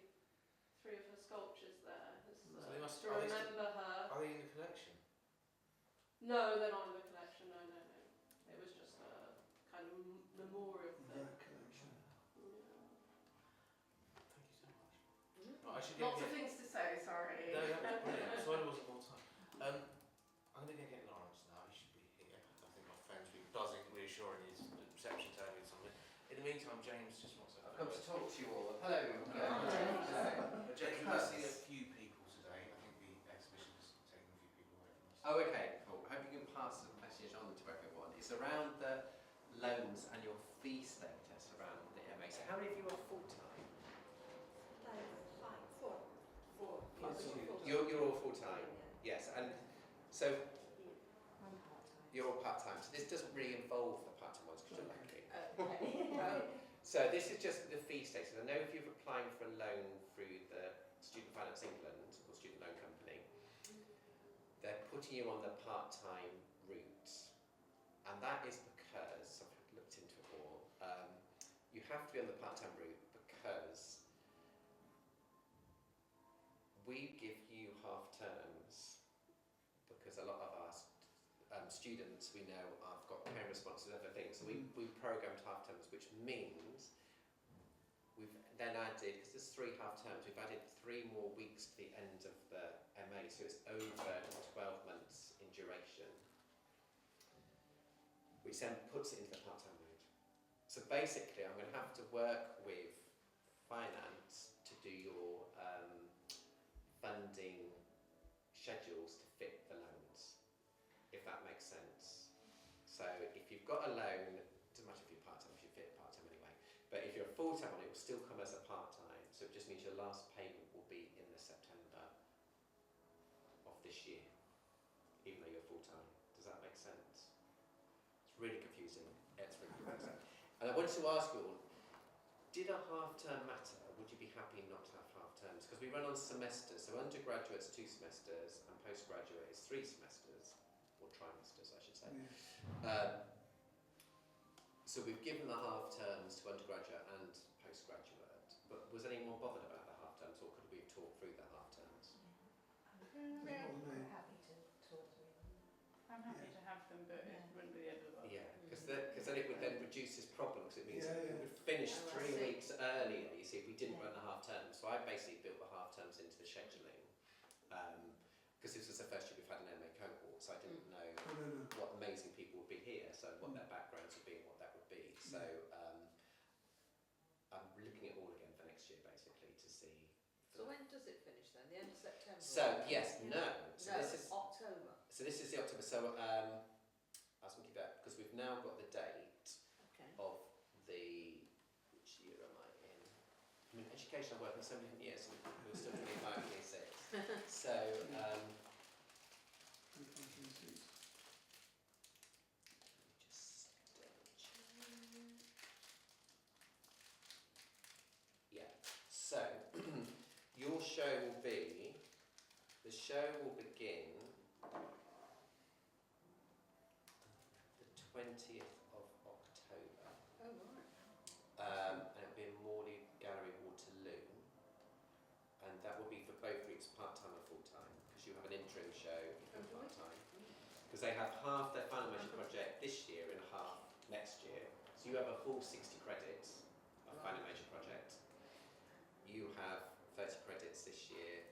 of her sculptures there So they must to remember her. Are they in the collection? No, they're not in the collection. No. It was just a kind of memorial thing. That collection. Thank you so much. Right, I should Lots of things to say. Sorry. No, that was brilliant. Sorry there wasn't more time. I'm going to go get Lawrence now. He should be here. I think my phone's been buzzing, reassuring his reception telling me something. In the meantime, James just wants to have I've come to talk to you all. Hello. James, we've seen a few people today. I think the exhibition has taken a few people away from us. Oh, okay, cool. Hope you can pass the message on to everyone. It's around the loans and your fee status around the MA. So how many of you are full-time? Four. You're all full-time? Yes, and so I'm part-time. you're all part-time. So this doesn't really involve the part-time ones because you're lucky. Okay. So this is just the fee status. I know if you're applying for a loan through the Student Finance England or Student Loan Company, they're putting you on the part-time route. And that is because, I've looked into it all, you have to be on the part-time route because we give you half terms because a lot of our students we know have got parent responses and other things. So we programmed half terms, which means we've then added, because there's 3 half terms, we've added 3 more weeks to the end of the MA, so it's over 12 months in duration, which then puts it into the part-time mode. So basically, I'm going to have to work with finance to do your funding schedules to fit the loans, if that makes sense. So if you've got a loan, it doesn't matter if you're part-time, if you fit part-time anyway, but if you're full-time on it, it will still come as a part-time, so it just means your last payment will be in the September of this year, even though you're full-time. Does that make sense? It's really confusing. It's really confusing. And I wanted to ask you all, did a half-term matter? Would you be happy not to have half terms because we run on semesters. So undergraduate's 2 semesters and postgraduate is 3 semesters, or trimesters I should say. Yeah. So we've given the half terms to undergraduate and postgraduate, but was anyone bothered about the half terms, or could we have talked through the half terms? Yeah, Doesn't bother me. I'm happy to talk through them. I'm happy to have them, but Yeah. it wouldn't be the end of the world. Yeah, because then it would then reduce this problem, because it means Yeah, we yeah. would finish Oh, I 3 see. weeks earlier, you see, if we didn't Yeah. run the half term. So I basically built the half terms into the scheduling, because this was the first year we've had an MA cohort, so I didn't know Oh, no. what amazing people would be here, so what their backgrounds would be and what that would be. So I'm looking at all again for next year, basically, to see. So when does it finish then? The end of September? So yes, Yeah. no. So No, this is October. the October. So I was thinking about, because we've now got the date Okay. of which year am I in? I'm in education. I work in so many different years, and we're still 25, 26. So just double check. Yeah. So your show will be. The show will begin the 20th of October. Oh, right. And it'll be in Morley Gallery, Waterloo, and that will be for both weeks, part-time and full-time, because you have an interim show if you're Oh, right. part-time, because they have half their final measure project this year and half next year, so you have a full 60 credits of final major project. You have 30 credits this year,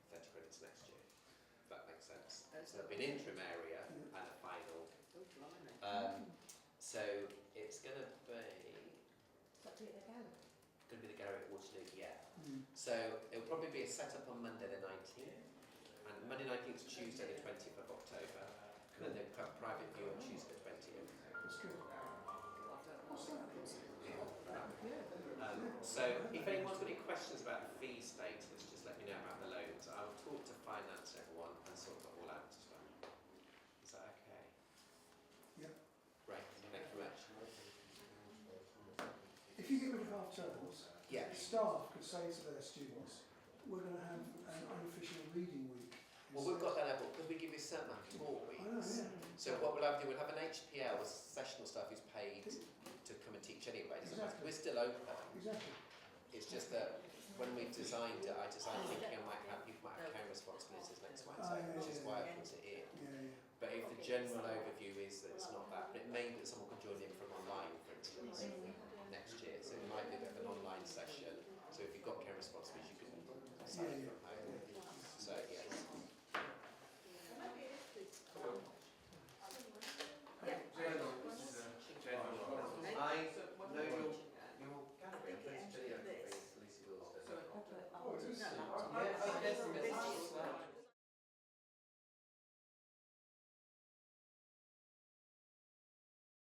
30 credits next year, if that makes sense. So there'll be an interim area and a final. Oh, blimey. So it's going to be That'll be at the gallery. the gallery at Waterloo, yeah. Mm. So it'll probably be a set-up on Monday the 19th, and Monday 19th is Tuesday the 20th of October, and then they'll have private view on Tuesday the 20th. That's good. What's that? So if anyone's got any questions about the fee status, just let me know about the loans. I will talk to finance everyone and sort that all out as well. Is that okay? Yeah. Great, thank you very much. If you get rid of half terms, Yeah. staff could say to their students, we're going to have an unofficial reading week. Well, we've got that level because we give you a certain amount more I weeks. know, yeah. So what we'll have to do, we'll have an HPL with sessional staff who's paid to come and teach anyway. So Exactly. we're still open. Exactly. It's just that when we designed it, I designed thinking people might have care responsibilities next Wednesday, which is why I put it in. Yeah, yeah. But if the general overview is that it's not that, but it may be that someone can join in from online, for instance, next year. So it might be a bit of an online session. So if you've got care responsibilities, you can sign up for